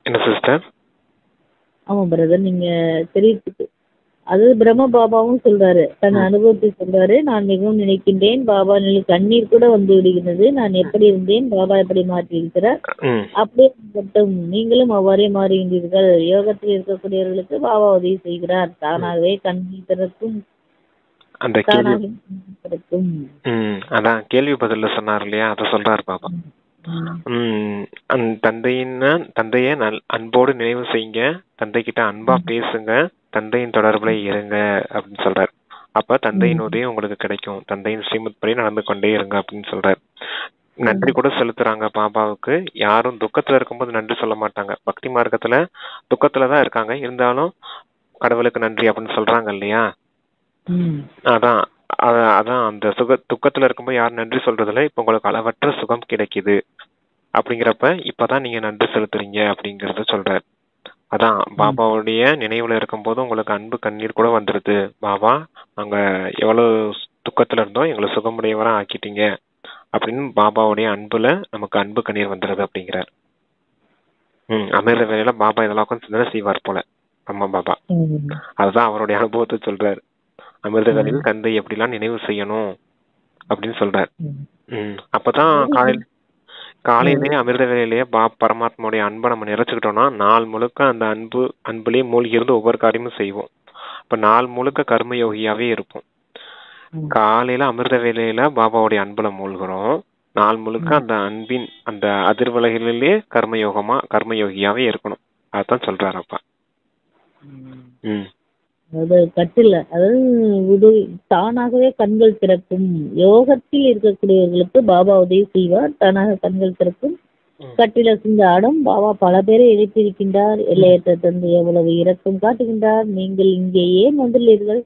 என்ன சிஸ்டர்? ஆமா பிரதர், நீங்க தெரிவித்து அது பிரம்ம பாபாவும் சொல்றாரு, தன் அனுபவத்தை சொல்றாரு. நான் மிகவும் நினைக்கின்றேன், பாபா கண்ணீர் கூட வந்து விடுகிறது. நான் எப்படி இருந்தேன், பாபா எப்படி மாற்றி இருக்கிறார், அப்படியே மட்டும் நீங்களும் அவ்வாறே மாறுகின்றீர்கள். யோகத்தில் இருக்கக்கூடியவர்களுக்கு பாபா உதவி செய்கிறார். தானாகவே கண்ணீர் திறக்கும், அந்த தானாகவே திறக்கும். அதான் கேள்வி பதில சொன்னார் இல்லையா, அதை சொல்றாரு பாபா. தந்தைய அன்போடு நினைவு செய்யுங்க, தந்தை கிட்ட அன்பா பேசுங்க, தந்தையின் தொடர்புல இருங்க அப்படின்னு சொல்றாரு. அப்ப தந்தையின் உதவி உங்களுக்கு கிடைக்கும், தந்தையின் ஸ்ரீமத் படி நடந்து கொண்டே இருங்க அப்படின்னு சொல்றாரு. நன்றி கூட செலுத்துறாங்க பாபாவுக்கு. யாரும் துக்கத்துல இருக்கும்போது நன்றி சொல்ல மாட்டாங்க. பக்தி மார்க்கத்துல துக்கத்துலதான் இருக்காங்க, இருந்தாலும் கடவுளுக்கு நன்றி அப்படின்னு சொல்றாங்க இல்லையா. அதான் அதான் அந்த துக்கத்துல இருக்கும்போது யாரும் நன்றி சொல்றதுல இப்ப உங்களுக்கு அளவற்ற சுகம் கிடைக்குது அப்படிங்கிறப்ப இப்பதான் நீங்க நன்றி செலுத்துறீங்க அப்படிங்கறத சொல்றாரு. அதான் பாபாவுடைய நினைவுல இருக்கும் போது உங்களுக்கு அன்பு கண்ணீர் கூட வந்துருது. பாபா, நாங்க எவ்வளவு துக்கத்துல இருந்தோம், எங்களை சுகமுடையவரா ஆக்கிட்டீங்க அப்படின்னு பாபாவுடைய அன்புல நமக்கு அன்பு கண்ணீர் வந்துருது அப்படிங்கிறார். அமிர்த வேலையில பாபா இதெல்லாம் உட்காந்து சிந்தனை செய்வார் போல நம்ம பாபா. அதுதான் அவருடைய அனுபவத்தை சொல்றாரு. அமிர்த வேலையில் தந்தை எப்படிலாம் நினைவு செய்யணும் அப்படின்னு சொல்றாரு. அப்பதான் காலையிலேயே அமிர்த வேலையிலேயே பரமாத்மாவுடைய அன்பை நம்ம நிறைச்சுக்கிட்டோம்னா நாள் முழுக்க அந்த அன்புலயே மூழ்கி இருந்து ஒவ்வொரு காரியமும் செய்வோம். இப்ப நாள் முழுக்க கர்மயோகியாவே இருப்போம். காலையில அமிர்த வேலையில பாபாவுடைய அன்புல மூழ்கிறோம், நாள் முழுக்க அந்த அன்பின் அந்த அதிர்வலைகளிலேயே கர்மயோகியாவே இருக்கணும். அதான் சொல்றாரு அப்பா. அதாவது கட்டில, அதாவது தானாகவே கண்கள் திறக்கும். யோகத்தில் இருக்கக்கூடியவர்களுக்கு பாபா உதவி செய்வார், தானாக கண்கள் திறக்கும். கட்டில சிந்த ஆடும் பாபா பல பேரை எழுப்பியிருக்கின்றார். எல்லையற்ற தந்தை எவ்வளவு இரக்கம் காட்டுகின்றார். நீங்கள் இங்கே ஏன் வந்துள்ளீர்கள்?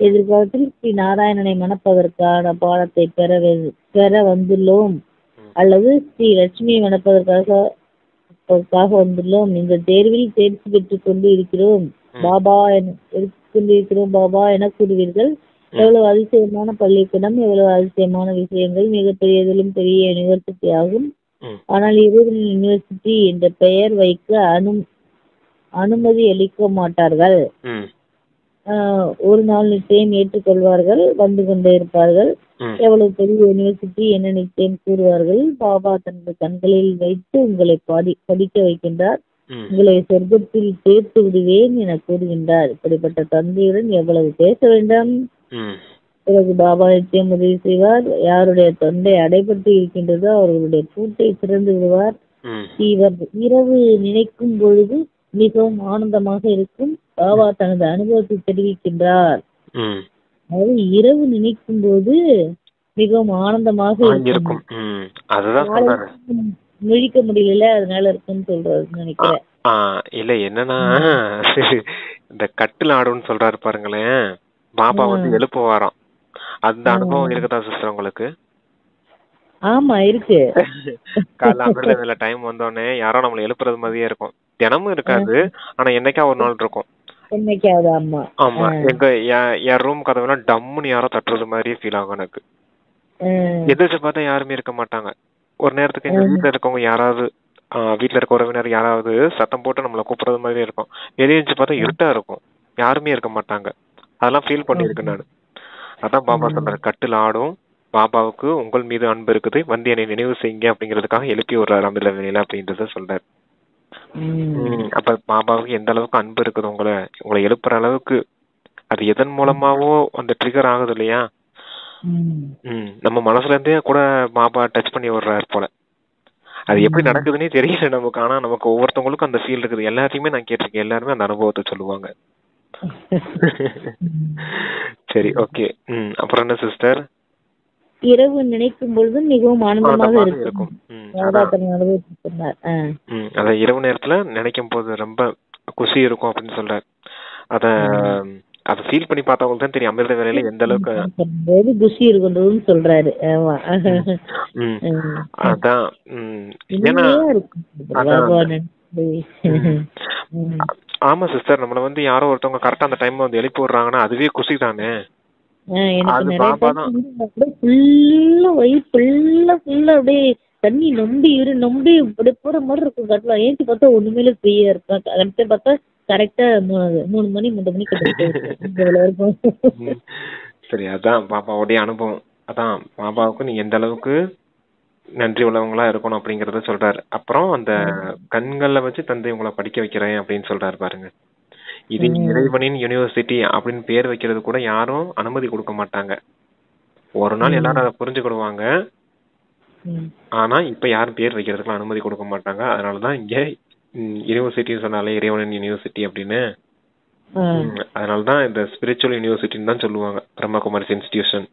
எதிர்காலத்தில் ஸ்ரீ நாராயணனை மணப்பதற்கான பாடத்தை பெற வந்துள்ளோம், அல்லது ஸ்ரீ லட்சுமியை மணப்பதற்காக வந்துள்ளோம். இந்த தேர்வில் தேர்ச்சி பெற்றுக் கொண்டு இருக்கிறோம் பாபா பாபா என கூறுவீர்கள். எவ்வளவு அதிசயமான பள்ளிக்கூடம், எவ்வளவு அதிசயமான விஷயங்கள், மிகப்பெரியதிலும் பெரிய யூனிவர்சிட்டி ஆகும். ஆனால் இறுதியில் யூனிவர்சிட்டி என்ற பெயர் வைக்க அனுமதி அளிக்க மாட்டார்கள். ஒரு நாள் நிச்சயம் ஏற்றுக்கொள்வார்கள், வந்து கொண்டே இருப்பார்கள். எவ்வளவு பெரிய யூனிவர்சிட்டி என்ன நிச்சயம் கூறுவார்கள். பாபா தனது கண்களில் வைத்து உங்களை படிக்க வைக்கின்றார். உங்களை சொர்க்கத்தில் சேர்த்து விடுவேன் என கூறுகின்றார். இப்படிப்பட்ட தந்தையுடன் எவ்வளவு பேச வேண்டும். பிறகு பாபா நிச்சயம் உதவி செய்வார். யாருடைய தொண்டை அடைபட்டு இருக்கின்றதோ அவர்களுடைய பூட்டை திறந்து விடுவார். இரவு நினைக்கும் பொழுது மிகவும் ஆனந்தமாக இருக்கும். பாபா தனது அனுபவத்தை தெரிவிக்கின்றார். அதாவது இரவு நினைக்கும் போது மிகவும் ஆனந்தமாக இருக்கும். முழிக்க முடியல, அதனால இருக்குன்னு சொல்றாரு நினைக்கிறேன். இல்ல என்னன்னா இந்த கட்டில் ஆடுன்னு சொல்றாரு பாருங்களேன், பாபா வந்து எழுப்புவாராம். அந்த அனுபவம் இருக்குதா சிஸ்டர் உங்களுக்கு? ஆமா இருக்கு. காலைல அமிர்த வேலை டைம் வந்தோடனே யாரோ நம்மள எழுப்புறது மாதிரியே இருக்கும். தினமும் இருக்காது, ஆனா என்னைக்கா ஒரு நாள் இருக்கும். என்னைக்காவது. ஆமா ஆமா, என் ரூம் கதவுலாம் டம்முன்னு யாரோ தட்டுறது மாதிரியே ஃபீல் ஆகும் எனக்கு. எதிர்த்து பார்த்தா யாருமே இருக்க மாட்டாங்க. ஒரு நேரத்துக்கு எங்க வீட்டுல இருக்கவங்க யாராவது, வீட்டுல இருக்க உறவினர் யாராவது சத்தம் போட்டு நம்மள கூப்பிடுறது மாதிரி இருக்கும். வெளியே பார்த்தா இருட்டா இருக்கும், யாருமே இருக்க மாட்டாங்க. அதெல்லாம் ஃபீல் பண்ணிருக்கேன் நான். அதான் பாபா சொல்றாரு, கட்டில் ஆடும் பாபாவுக்கு உங்கள் மீது அன்பு இருக்குது, வந்து என்னை நினைவு செய்யுங்க அப்படிங்கிறதுக்காக எழுப்பி விடுறாரு அமிர்த வேலையில அப்படின்றத சொல்றாரு. அப்ப பாபாவுக்கு எந்த அளவுக்கு அன்பு இருக்குது உங்களை எழுப்புற அளவுக்கு, அது எதன் மூலமாவோ அந்த ட்ரிகர் ஆகுது இல்லையா. நம்ம மனசுல இருந்தே கூட பாபா டச் பண்ணி விடுறாரு போல. அது எப்படி நடக்குதுன்னே தெரியல நமக்கு, ஆனா நமக்கு ஒவ்வொருத்தவங்களுக்கும் அந்த ஃபீல் இருக்குது. எல்லாத்தையுமே நான் கேட்டிருக்கேன், எல்லாருமே அந்த அனுபவத்தை சொல்லுவாங்க. சரி, ஓகே. அப்புறம் என்ன சிஸ்டர்? இரவு நினைக்கும் பொழுது மிகவும் ஆனந்தமாக இருக்கும். அத இரவு நேரத்துல நினைக்கும் போது ரொம்ப குஷி இருக்கும் அப்படின்னு சொல்றாரு. அத ஃபீல் பண்ணி பார்த்தவங்களுக்கு தான் தெரியும் அமிர்த வேலையில எந்த அளவுக்கு குஷி இருக்குன்னு சொல்றாரு. அதான் ஏன்னா ஆமா சிஸ்டர், நம்மள வந்து யாரோ ஒருத்தவங்க கரெக்டா அந்த டைம்ல வந்து எழுப்பி விடுறாங்கன்னா அதுவே குஷி தானே. எனக்கு அது நிறைய பாபா டைம் தான். அப்படியே ஃபுல்லா வயிறு ஃபுல்லா அப்படியே தண்ணி நொம்பி இப்படி போற மாதிரி இருக்கும். கட்டலாம் ஏற்றி பார்த்தா ஒண்ணுமேல ஃப்ரீயா இருப்பேன். அடுத்து பார்த்தா கரெக்டா 3 மணி 3 மணி கிட்ட இருக்கும். ம். சரி, அதான் பாபாவுடைய அனுபவம். அதான் பாபாவுக்கு நீ எந்த அளவுக்கு நன்றி உள்ளவங்களா இருக்கணும் அப்படிங்கறத சொல்றாரு. அப்புறம் அந்த கண்கள்ல வச்சு தந்தை உங்களை படிக்க வைக்கிறேன் அப்படின்னு சொல்றாரு பாருங்க. இது இறைவனின் யூனிவர்சிட்டி அப்படின்னு பேர் வைக்கிறது கூட யாரும் அனுமதி கொடுக்க மாட்டாங்க. ஒரு நாள் எல்லாரும் அதை புரிஞ்சுக்கிடுவாங்க. ஆனா இப்ப யாரும் பேர் வைக்கிறதுக்கு அனுமதி கொடுக்க மாட்டாங்க. அதனாலதான் இங்க யூனிவர்சிட்டின்னு சொன்னாலே இறைவனின் யூனிவர்சிட்டி அப்படின்னு. அதனாலதான் இந்த ஸ்பிரிச்சுவல் யூனிவர்சிட்டின்னு தான் சொல்லுவாங்க, பிரம்மகுமாரிஸ் இன்ஸ்டிடியூஷன்.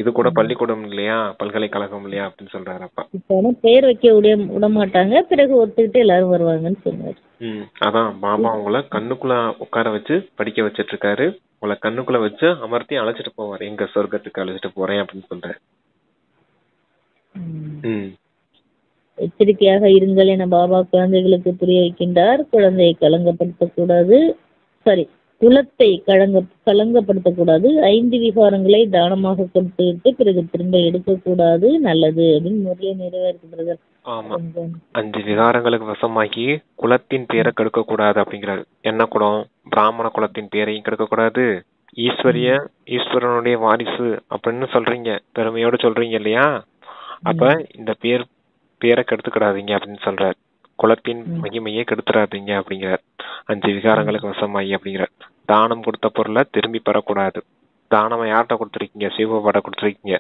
இது கூட பள்ளிக்கூடம் இல்லையா, பல்கலைக்கழகம் இல்லையா அப்படின்னு சொல்றாரு அப்பா. இப்ப பேர் வைக்க விட மாட்டாங்க, பிறகு ஒத்துக்கிட்டு எல்லாரும் வருவாங்கன்னு சொன்னாரு. அதான் பாபா உங்களை கண்ணுக்குள்ள உட்கார வச்சு படிக்க வச்சிட்டு இருக்காரு. உங்களை கண்ணுக்குள்ள வச்சு அமர்த்தி அழைச்சிட்டு போவார், எங்க சொர்க்கத்துக்கு அழைச்சிட்டு போறேன் அப்படின்னு சொல்றாரு. எச்சரிக்கையாக இருங்கள் என பாபா குழந்தைகளுக்கு புரிய வைக்கின்றார். குழந்தையை கலங்கப்படுத்தக்கூடாது, குலத்தை கலங்கப்படுத்தக்கூடாது. 5 விகாரங்களை தானமாக கொடுத்துவிட்டு பிறகு திரும்ப எடுக்கக்கூடாது, நல்லது அப்படின்னு முறையை நிறைவேற்றுகிறது. ஆமா, 5 விகாரங்களுக்கு வசமாகி குலத்தின் பேரை கெடுக்க கூடாது அப்படிங்கிறாரு. என்ன குலம்? பிராமண குலத்தின் பேரையும் கெடுக்க கூடாது. ஈஸ்வரனுடைய வாரிசு அப்படின்னு சொல்றீங்க, பெருமையோட சொல்றீங்க இல்லையா? அப்ப இந்த பேரை கெடுத்துக்கிடாதீங்க அப்படின்னு சொல்றாரு. குலத்தின் மகிமையை கெடுத்துறாதீங்க அப்படிங்கிறார். 5 விகாரங்களுக்கு வசமாயி அப்படிங்கிறார். தானம் கொடுத்த பொருளை திரும்பி பெறக்கூடாது. தானம் யார்கிட்ட கொடுத்துருக்கீங்க? சிவபாட கொடுத்துருக்கீங்க,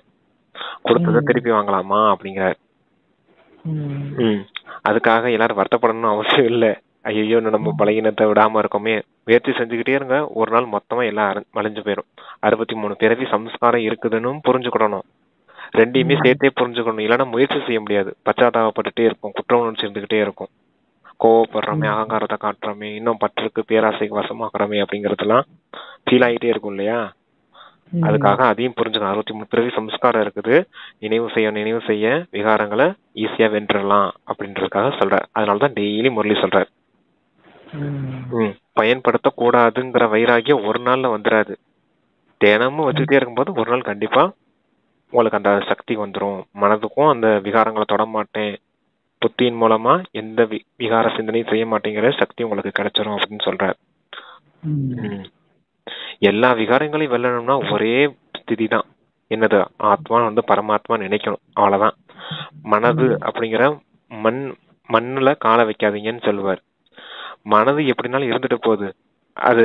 கொடுத்ததை திருப்பி வாங்கலாமா அப்படிங்கிறார். அதுக்காக எல்லாரும் வருத்தப்படணும்னு அவசியம் இல்லை. ஐயோ நம்ம பலகீனத்தை விடாம இருக்கோமே, முயற்சி செஞ்சுக்கிட்டே இருங்க. ஒரு நாள் மொத்தமா எல்லாம் மலிஞ்சு போயிடும். 63 பிறவி சம்ஸ்காரம் இருக்குதுன்னு புரிஞ்சுக்கிடணும். ரெண்டையுமே சேர்த்தே புரிஞ்சுக்கணும். இல்லைன்னா முயற்சி செய்ய முடியாது. பச்சாதாபப்பட்டுட்டே இருக்கும், குற்ற உணர்ச்சி இருந்துகிட்டே இருக்கும். கோவப்படுறோமே, அகங்காரத்தை காட்டுறோமே, இன்னும் பற்றுக்கு பேராசைக்கு வசமாக்குறோமே அப்படிங்கறதெல்லாம் ஃபீல் ஆகிட்டே இருக்கும் இல்லையா? அதுக்காக அதையும் புரிஞ்சுக்கணும். 63 பிறவி சம்ஸ்காரம் இருக்குது. நினைவு செய்ய விகாரங்களை ஈஸியா வென்றலாம் அப்படின்றதுக்காக சொல்றாரு. அதனாலதான் டெய்லி முரளி சொல்றாரு. பயன்படுத்த கூடாதுங்கிற வைராகியம் ஒரு நாள்ல வந்துடாது. தினமும் வச்சுக்கிட்டே இருக்கும்போது ஒரு நாள் கண்டிப்பா உங்களுக்கு அந்த சக்தி வந்துடும். மனதுக்கும் அந்த விகாரங்களை தொட மாட்டேன், புத்தியின் மூலமா எந்த விகார சிந்தனையும் செய்ய மாட்டேங்கிற சக்தி உங்களுக்கு கிடைச்சிரும் அப்படின்னு சொல்றாரு. எல்லா விகாரங்களையும் வெல்லணும்னா ஒரே ஸ்திதி தான், என்னது? ஆத்மா வந்து பரமாத்மா நினைக்கணும், அவ்வளவுதான். மனது அப்படிங்கிற மண்ணுல காலை வைக்காதீங்கன்னு சொல்லுவார். மனது எப்படினாலும் இருந்துட்டு போகுது. அது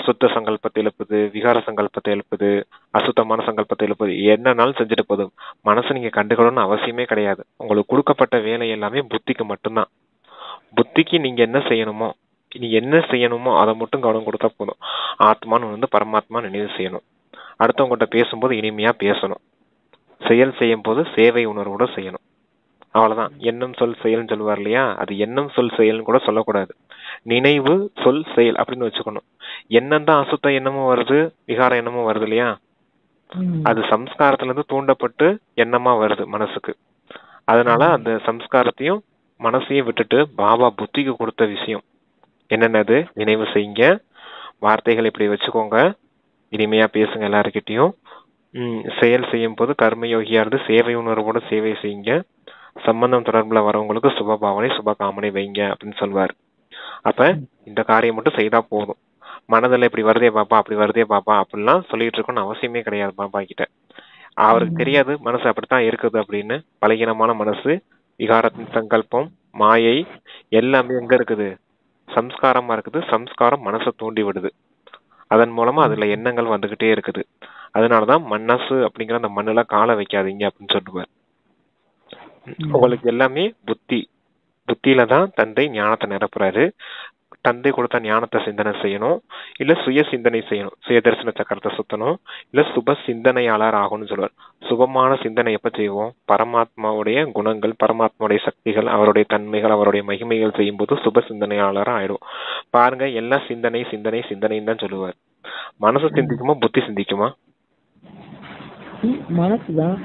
சுத்த சங்கல்பத்தை எழுப்புது, விகார சங்கல்பத்தை எழுப்புது, அசுத்தமான சங்கல்பத்தை எழுப்புது, என்னன்னாலும் செஞ்சுட்டு போதும். மனசு நீங்க கண்டுக்கணும்னு அவசியமே கிடையாது. உங்களுக்கு கொடுக்கப்பட்ட வேலை எல்லாமே புத்திக்கு மட்டும்தான். புத்திக்கு நீங்க என்ன செய்யணுமோ அதை மட்டும் கவனம் கொடுத்தா போதும். ஆத்மான்னு வந்து பரமாத்மா நினைவு செய்யணும். அடுத்தவங்ககிட்ட பேசும்போது இனிமையா பேசணும். செயல் செய்யும் போது சேவை உணர்வோட செய்யணும், அவ்வளவுதான். எண்ணம் சொல் செயல்னு சொல்லுவார் இல்லையா? அது எண்ணம் சொல் செயல்னு கூட சொல்லக்கூடாது, நினைவு சொல் செயல் அப்படின்னு வச்சுக்கணும். எண்ணம் தான் அசுத்த எண்ணமும் வருது, விகார எண்ணமும் வருது இல்லையா? அது சம்ஸ்காரத்துல இருந்து தூண்டப்பட்டு எண்ணமா வருது மனசுக்கு. அதனால அந்த சம்ஸ்காரத்தையும் மனசையும் விட்டுட்டு பாபா புத்திக்கு கொடுத்த விஷயம் என்னென்னது? நினைவு செய்யுங்க, வார்த்தைகள் இப்படி வச்சுக்கோங்க, இனிமையா பேசுங்க எல்லாருக்கிட்டையும். செயல் செய்யும் போது கர்மயோகியா இருந்து சேவை உணர்வோட சேவை செய்யுங்க. சம்பந்தம் தொடர்புல வரவங்களுக்கு சுபபாவனை சுபகாமனை வைங்க அப்படின்னு சொல்வார். அப்ப இந்த காரியம் மட்டும் செய்தா போதும். மனதில் இப்படி வருதே பாப்பா, அப்படி வருதே பாப்பா அப்படிலாம் சொல்லிட்டு இருக்கணும்னு அவசியமே கிடையாது பாப்பா கிட்ட. அவருக்கு தெரியாது மனசு அப்படித்தான் இருக்குது அப்படின்னு. பலகீனமான மனசு, விகாரத்தின் சங்கல்பம், மாயை எல்லாமே எங்க இருக்குது? சம்ஸ்காரமா இருக்குது. சம்ஸ்காரம் மனசை தூண்டி விடுது. அதன் மூலமா அதுல எண்ணங்கள் வந்துகிட்டே இருக்குது. அதனாலதான் மனசு அப்படிங்கிற அந்த மண்ணுல காலை வைக்காதீங்க அப்படின்னு சொல்லுவார். உங்களுக்கு எல்லாமே புத்தியில தான் தந்தை ஞானத்தை நிரப்புறாரு. தந்தை கொடுத்த ஞானத்தை சிந்தனை செய்யணும், இல்ல சுய சிந்தனை செய்யணும், சுய தரிசன சக்கரத்தை சுத்தணும், இல்ல சுப சிந்தனையாளர் ஆகும்னு சொல்லுவார். சுபமான சிந்தனை எப்ப செய்வோம்? பரமாத்மாவுடைய குணங்கள், பரமாத்மாவுடைய சக்திகள், அவருடைய தன்மைகள், அவருடைய மகிமைகள் செய்யும் போது சுப சிந்தனையாளர் ஆயிடும். பாருங்க, எல்லாம் சிந்தனை சிந்தனை சிந்தனைன்னு தான் சொல்லுவார். மனசு சிந்திக்குமா, புத்தி சிந்திக்குமா? மனசுதான்.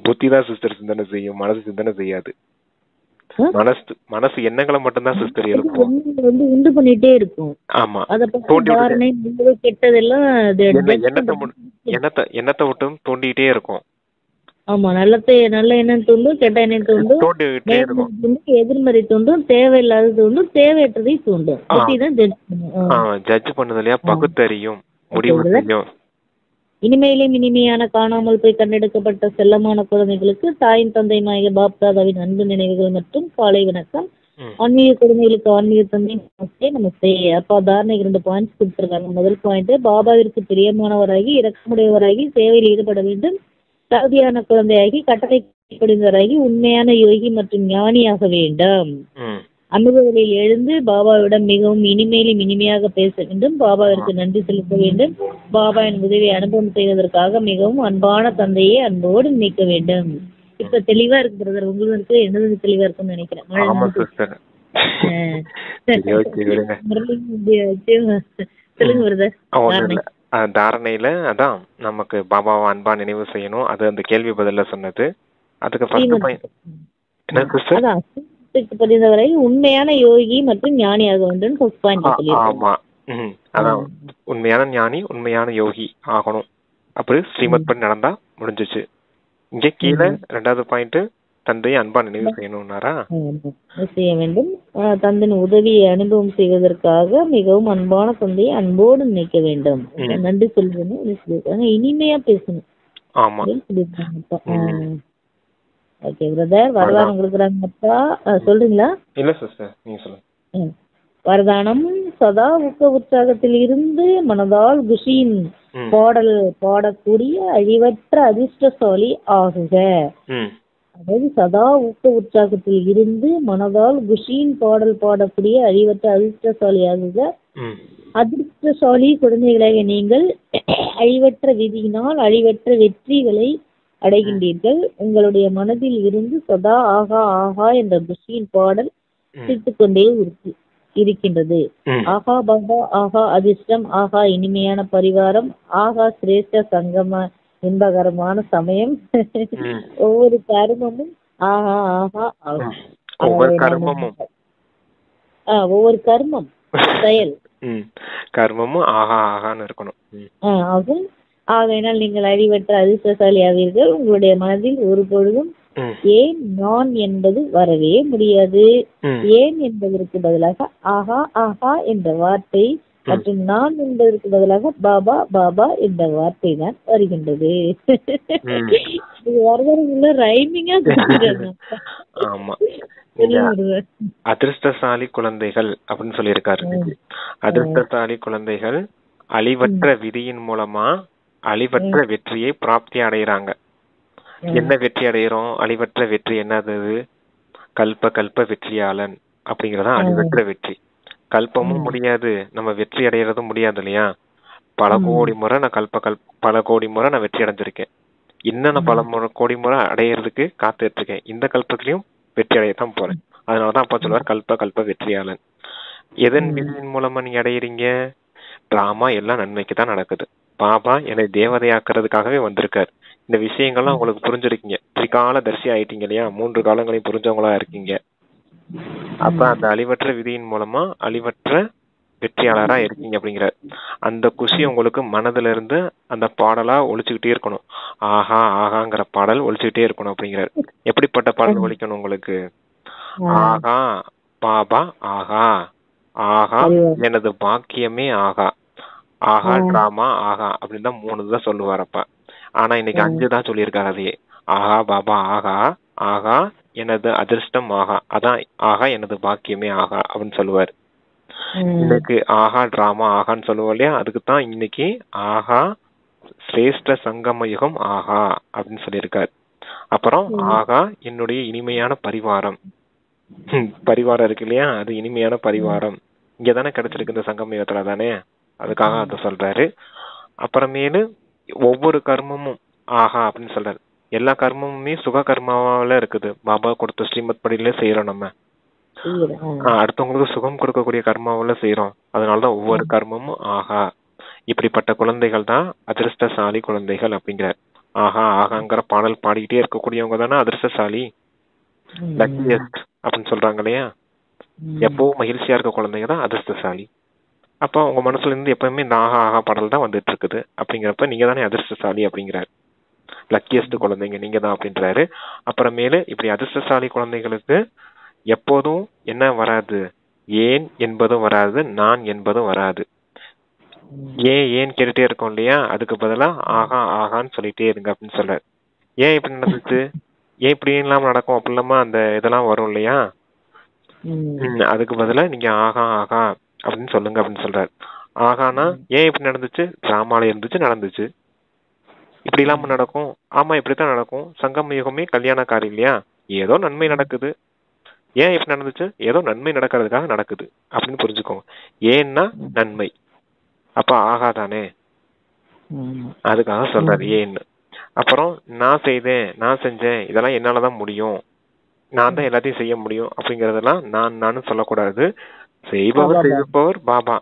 புத்தி தான் சிஸ்டர் சிந்தனை செய்யும், மனசு சிந்தனை செய்யாது. மனசு எண்ணங்களை மட்டும்தான் சிஸ்டர் எழுப்பும். வந்து உண்டு பண்ணிட்டே இருக்கும். ஆமா, அத பத்தி தாரணை நல்லது கெட்டதெல்லாம் எண்ணத்தை விட்டும் தோண்டிட்டே இருக்கும். ஆமா, நல்ல எண்ணம் தூண்டும், கெட்ட எண்ணம் தூண்டும், தோண்டிட்டே இருக்கும். எதிர்மறை தூண்டும், தேவையில்லாத தூண்டும், தேவையற்றதை தூண்டும். அப்படிதான் ஜட்ஜ் பண்ணது இல்லையா, பகுத்தறியும், முடிவு செய்யும். இனிமையிலும் இனிமையான காணாமல் போய் கண்டெடுக்கப்பட்ட செல்லமான குழந்தைகளுக்கு தாயின் தந்தைமாகிய பாப்தாதாவின் அன்பு நினைவுகள் மற்றும் காலை வணக்கம். ஆன்மீக குழந்தைகளுக்கு ஆன்மீக தந்தை நமஸ்தே. அப்பா தாரணை 2 பாயிண்ட்ஸ் கொடுத்துருக்காங்க. முதல் பாயிண்ட், பாபாவிற்கு பிரியமானவராகி இரக்கமுடையவராகி சேவையில் ஈடுபட வேண்டும். தகுதியான குழந்தையாகி கட்டளைப்படுவராகி உண்மையான யோகி மற்றும் ஞானியாக வேண்டும். அனுபவங்களில் எழுந்து பாபாவிடம் மிகவும் இனிமையிலும் இனிமையாக பேச வேண்டும். பாபாவிற்கு நன்றி செலுத்த வேண்டும். பாபாவின் உதவியை அனுபவம் செய்வதற்காக மிகவும் அன்பான தந்தையை அன்போடு நினைக்க வேண்டும். இப்ப தெளிவா இருக்கு பிரதர், உங்களுக்கு என்னது தெளிவா இருக்குன்னு நினைக்கிறேன். சொல்லுங்க பிரதர். தாரணையில அதான் நமக்கு பாபாவை அன்பா நினைவு செய்யணும். அது அந்த கேள்வி பதில சொன்னது. அதுக்கு ஃபர்ஸ்ட் பாயிண்ட் என்ன சிஸ்டர்? படிந்தவரை உண்மையான யோகி மற்றும் ஞானியாக வேண்டும். ஆமா, அதான் உண்மையான ஞானி உண்மையான யோகி ஆகணும். அப்படி ஸ்ரீமத் படி நடந்தா முடிஞ்சிச்சு. இங்க கீழே 2வது பாயிண்ட், தந்தையை அன்பா நினைவு செய்யணும்னாரா? செய்ய வேண்டும். தந்தையின் உதவியை அனுபவம் செய்வதற்காக மிகவும் அன்பான தந்தையை அன்போடு நினைக்க வேண்டும். நன்றி சொல்லுங்க, இனிமையா பேசணும். ஆமா, ஓகே பிரதர். வரதானம் கொடுக்குறாங்கப்பா, சொல்றீங்களா? இல்ல சிஸ்டர், நீங்க சொல்லுங்க. வரதானம் சதா உற்சாகத்தில் இருந்து மனதால் குஷியின் பாடல் பாடக்கூடிய அழிவற்ற அதிர்ஷ்டசாலி ஆகுக. அதாவது சதா உற்சாகத்தில் இருந்து மனதால் குஷியின் பாடல் பாடக்கூடிய அழிவற்ற அதிர்ஷ்டசாலி ஆகுக. அதிர்ஷ்டசாலி குழந்தைகளாக நீங்கள் அழிவற்ற விதியினால் அழிவற்ற வெற்றிகளை அடைகின்றீர்கள். உங்களுடைய மனதில் இருந்து சதா ஆகா ஆகா என்ற குஷியின் பாடல் சிரித்துக்கொண்டே இருக்கின்றது. ஆகா பாபா, ஆகா அதிர்ஷ்டம், ஆகா இனிமையான பரிவாரம், ஆகா சிரேஷ்ட சங்கம இன்பகரமான சமயம். ஒவ்வொரு கர்மமும் ஆகா ஆகா ஆகா. ஒவ்வொரு கர்மம் செயல் கர்மமும் ஆகா ஆகான்னு இருக்கணும். ஆகையினால் நீங்கள் அழிவற்ற அதிர்ஷ்டசாலி ஆவீர்கள். உங்களுடைய மனதில் ஒரு பொழுதும் ஏன் நான் என்பது வரவே முடியாது. ஏன் என்பதற்கு பதிலாக ஆஹா ஆஹா என்ற வார்த்தை மற்றும் நான் என்பதற்கு பதிலாக பாபா பாபா என்ற வார்த்தை தான் வருகின்றது. இது வரதுல ரைமிங்கா கொடுத்துருக்காங்க. ஆமா, அதிர்ஷ்டசாலி குழந்தைகள் அப்படின்னு சொல்லியிருக்காரு. அதிர்ஷ்டசாலி குழந்தைகள் அழிவற்ற விதியின் மூலமா அழிவற்ற வெற்றியை பிராப்தி அடைகிறாங்க. என்ன வெற்றி அடைகிறோம்? அழிவற்ற வெற்றி என்னது? கல்ப வெற்றியாளன் அப்படிங்கறதா அழிவற்ற வெற்றி. கல்பமும் முடியாது, நம்ம வெற்றி அடைகிறதும் முடியாது இல்லையா? பல கோடி முறை நான் பல கோடி முறை நான் வெற்றி அடைஞ்சிருக்கேன். இன்னும் நான் பல கோடி முறை அடையிறதுக்கு காத்துட்டு இருக்கேன். இந்த கல்பத்திலையும் வெற்றி அடையத்தான் போறேன். அதனாலதான் அப்பா சொல்லுவார் கல்ப வெற்றியாளன். எதன் விதியின் மூலமா நீங்க அடையிறீங்க? டிராமா எல்லாம் நன்மைக்கு தான் நடக்குது. பாபா என்னை தேவதையாக்குறதுக்காகவே வந்திருக்காரு. இந்த விஷயங்கள்லாம் உங்களுக்கு புரிஞ்சிருக்கீங்க. திரிகால தரிசி ஆயிட்டீங்க இல்லையா? 3 காலங்களையும் புரிஞ்சவங்களா இருக்கீங்க. அப்ப அந்த அழிவற்ற விதியின் மூலமா அழிவற்ற வெற்றியாளரா இருக்கீங்க அப்படிங்கிற அந்த குஷி உங்களுக்கு மனதுல இருந்து அந்த பாடலா ஒழிச்சுக்கிட்டே இருக்கணும். ஆஹா ஆகாங்கிற பாடல் ஒழிச்சுக்கிட்டே இருக்கணும் அப்படிங்கிறார். எப்படிப்பட்ட பாடல் ஒழிக்கணும் உங்களுக்கு? ஆகா பாபா ஆகா, ஆகா எனது பாக்கியமே ஆகா, ஆகா டிராமா ஆகா அப்படின்னு தான் 3 தான் சொல்லுவாரப்பா. ஆனா இன்னைக்கு 5 தான் சொல்லியிருக்காரு. அதையே ஆகா பாபா ஆகா, ஆகா எனது அதிர்ஷ்டம் ஆகா, அதான் ஆகா எனது பாக்கியமே ஆகா அப்படின்னு சொல்லுவாரு. இன்னைக்கு ஆகா டிராமா ஆகான்னு சொல்லுவோம் இல்லையா? அதுக்குத்தான் இன்னைக்கு ஆகா சிரேஷ்ட சங்கம யுகம் ஆகா அப்படின்னு சொல்லியிருக்காரு. அப்புறம் ஆகா என்னுடைய இனிமையான பரிவாரம். பரிவாரம் இருக்கு இல்லையா? அது இனிமையான பரிவாரம் இங்கதானே கிடைச்சிருக்கு, இந்த சங்கம யுகத்துல தானே. அதுக்காக அதை சொல்றாரு. அப்புறமேலு ஒவ்வொரு கர்மமும் ஆஹா அப்படின்னு சொல்றாரு. எல்லா கர்மமுமே சுக கர்மாவில இருக்குது. பாபா கொடுத்த ஸ்ரீமத் படியில செய்யறோம். நம்ம அடுத்தவங்களுக்கு சுகம் கொடுக்கக்கூடிய கர்மாவில செய்யறோம். அதனாலதான் ஒவ்வொரு கர்மமும் ஆஹா. இப்படிப்பட்ட குழந்தைகள் தான் அதிர்ஷ்டசாலி குழந்தைகள் அப்படிங்கிறார். ஆஹா ஆகாங்கிற பாடல் பாடிக்கிட்டே இருக்கக்கூடியவங்க தானே அதிர்ஷ்டசாலி, லக்கியஸ்ட் அப்படின்னு சொல்றாங்க இல்லையா? எப்பவும் மகிழ்ச்சியா இருக்க குழந்தைங்க தான் அதிர்ஷ்டசாலி. அப்போ உங்க மனசுல இருந்து எப்பவுமே இந்த ஆஹா ஆஹா பாடல் தான் வந்துட்டு இருக்குது. அப்படிங்கிறப்ப நீங்க தானே அதிர்ஷ்டசாலி அப்படிங்கிறாரு. லக்கியஸ்ட் குழந்தைங்க நீங்க தான் அப்படின்றாரு. அப்புறமேலு இப்படி அதிர்ஷ்டசாலி குழந்தைகளுக்கு எப்போதும் என்ன வராது, ஏன் என்பதும் வராது, நான் என்பதும் வராது. ஏன் கேட்டுட்டே இருக்கோம் இல்லையா, அதுக்கு பதிலா ஆஹா ஆகான்னு சொல்லிட்டே இருங்க அப்படின்னு சொல்றாரு. ஏன் இப்படி நடந்துச்சு, ஏன் இப்படி இல்லாம நடக்கும் அப்படிலாமா அந்த இதெல்லாம் வரும் இல்லையா, அதுக்கு பதிலா நீங்க ஆகா ஆகா அப்படின்னு சொல்லுங்க அப்படின்னு சொல்றாரு. ஆகானா ஏன் இப்படி நடந்துச்சு, டிராமால இருந்துச்சு நடந்துச்சு, இப்படி இல்லாம நடக்கும், ஆமா இப்படித்தான் நடக்கும், சங்கம யுகமே கல்யாணக்காரி இல்லையா, ஏதோ நன்மை நடக்குது, ஏன் இப்படி நடந்துச்சு, ஏதோ நன்மை நடக்கிறதுக்காக நடக்குது அப்படின்னு புரிஞ்சுக்கோங்க. ஏன்னா நன்மை, அப்ப ஆகாதானே, அதுக்காக சொல்றாரு ஏன்னு. அப்புறம் நான் செய்தேன், நான் செஞ்சேன், இதெல்லாம் என்னாலதான் முடியும், நான் தான் எல்லாத்தையும் செய்ய முடியும் அப்படிங்கறதெல்லாம் நானும் சொல்லக்கூடாது. செய்பவர் பாபா,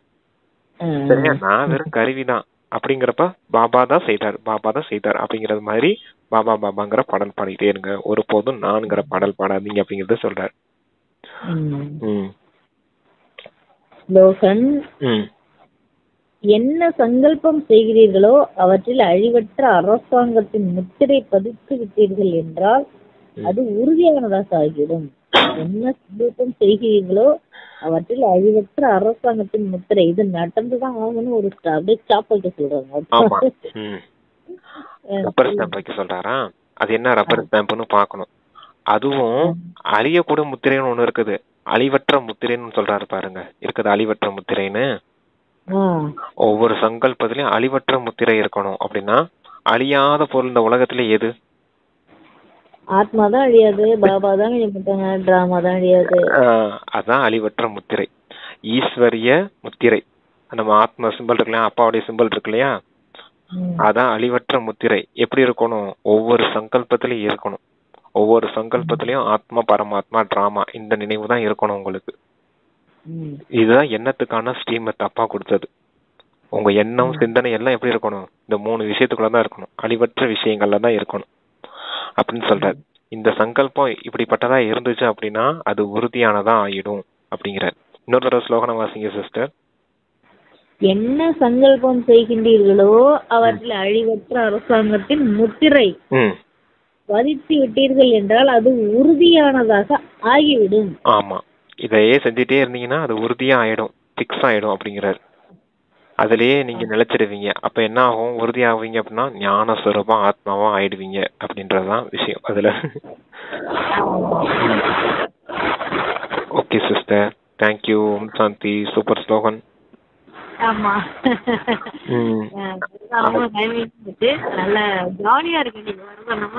சரியா, நான் வெறும் கருவிதான் அப்படிங்கிறப்ப பாபா தான் செய்தார் அப்படிங்கறது மாதிரி பாபா பாபாங்கிற பாடல் பாடிட்டே இருங்க, ஒருபோதும் நான்கிற பாடல் பாடாதீங்க அப்படிங்கறத சொல்றாரு. லோகன், என்ன சங்கல்பம் செய்கிறீர்களோ அவற்றில் அழிவற்ற அரசாங்கத்தின் முத்திரை பதித்து விட்டீர்கள் என்றால் அது உறுதியானதாக ஆகிவிடும். என்ன சங்கல்பம் செய்கிறீர்களோ அவற்றில் அழிவற்ற அரசாங்கத்தின் முத்திரை, இது நடந்துதான் ஆகணும். ஒரு அப்படியே ஸ்டாப் வைக்க சொல்றாங்க. ரப்பர் ஸ்டாம்ப் வைக்க சொல்றாரா? அது என்ன ரப்பர் ஸ்டாம்ப்னு பாக்கணும். அதுவும் அழியக்கூட முத்திரைன்னு ஒண்ணு இருக்குது, அழிவற்ற முத்திரைன்னு சொல்றாரு பாருங்க, இருக்குது அழிவற்ற முத்திரைன்னு. ஒவ்வொரு சங்கல்பத்திலயும் அழிவற்ற முத்திரை இருக்கணும். அப்படின்னா அழியாத பொருள் இந்த உலகத்துல எது? ஆத்மா தான் அழியாது, பாபா தான் அழியப்பட்டாங்க, டிராமா தான் அழியாது. அதான் அழிவற்ற முத்திரை, ஈஸ்வரிய முத்திரை. நம்ம ஆத்மா சிம்பிள் இருக்கு இல்லையா, அப்பாவுடைய சிம்பிள் இருக்கு இல்லையா, அதான் அழிவற்ற முத்திரை. எப்படி இருக்கணும், ஒவ்வொரு சங்கல்பத்திலயும் இருக்கணும். ஒவ்வொரு சங்கல்பத்திலயும் ஆத்மா பரமாத்மா டிராமா இந்த நினைவு தான் இருக்கணும் உங்களுக்கு. இதுதான் எண்ணத்துக்கான ஸ்ரீமத் அப்பா கொடுத்தது. உங்க எண்ணம் சிந்தனை எல்லாம் எப்படி இருக்கணும், இந்த 3 விஷயத்துக்குள்ளதான் இருக்கணும், அழிவற்ற விஷயங்கள்ல தான் இருக்கணும் அப்படின்னு சொல்றாரு. இந்த சங்கல்பம் இப்படிப்பட்டதா இருந்துச்சு அப்படின்னா அது உறுதியானதா ஆயிடும் அப்படிங்கிறார். இன்னொரு தடவை ஸ்லோகனம் வாசிங்க சிஸ்டர். என்ன சங்கல்பம் செய்கின்றீர்களோ அவற்றில் அழிவற்ற அரசாங்கத்தின் முத்திரை பதித்து விட்டீர்கள் என்றால் அது உறுதியானதாக ஆகிவிடும். ஆமா, இதையே செஞ்சுட்டே இருந்தீங்கன்னா அது உறுதியா ஆயிடும், பிக்ஸ் ஆயிடும் அப்படிங்கிறாரு. அதுலயே நீங்க நிலைச்சிடுவீங்க. அப்ப என்ன ஆகும், உறுதியாவீங்க அப்படின்னா ஞான ஸ்வரூபம் ஆத்மாவா ஆயிடுவீங்க அப்படின்றதுதான் விஷயம் அதுல. Okay sister, thank you. ஓம் சாந்தி. Super slogan. ஆமா, நல்ல ஜாலியா இருக்கு நீங்க வரணும்.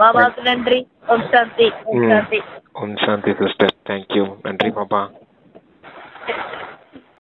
பாபாவுக்கு நன்றி. ஓம் சாந்தி. ஓம் சாந்தி. ஓம் சாந்தி சிஸ்டர், தேங்க்யூ. நன்றி பாபா.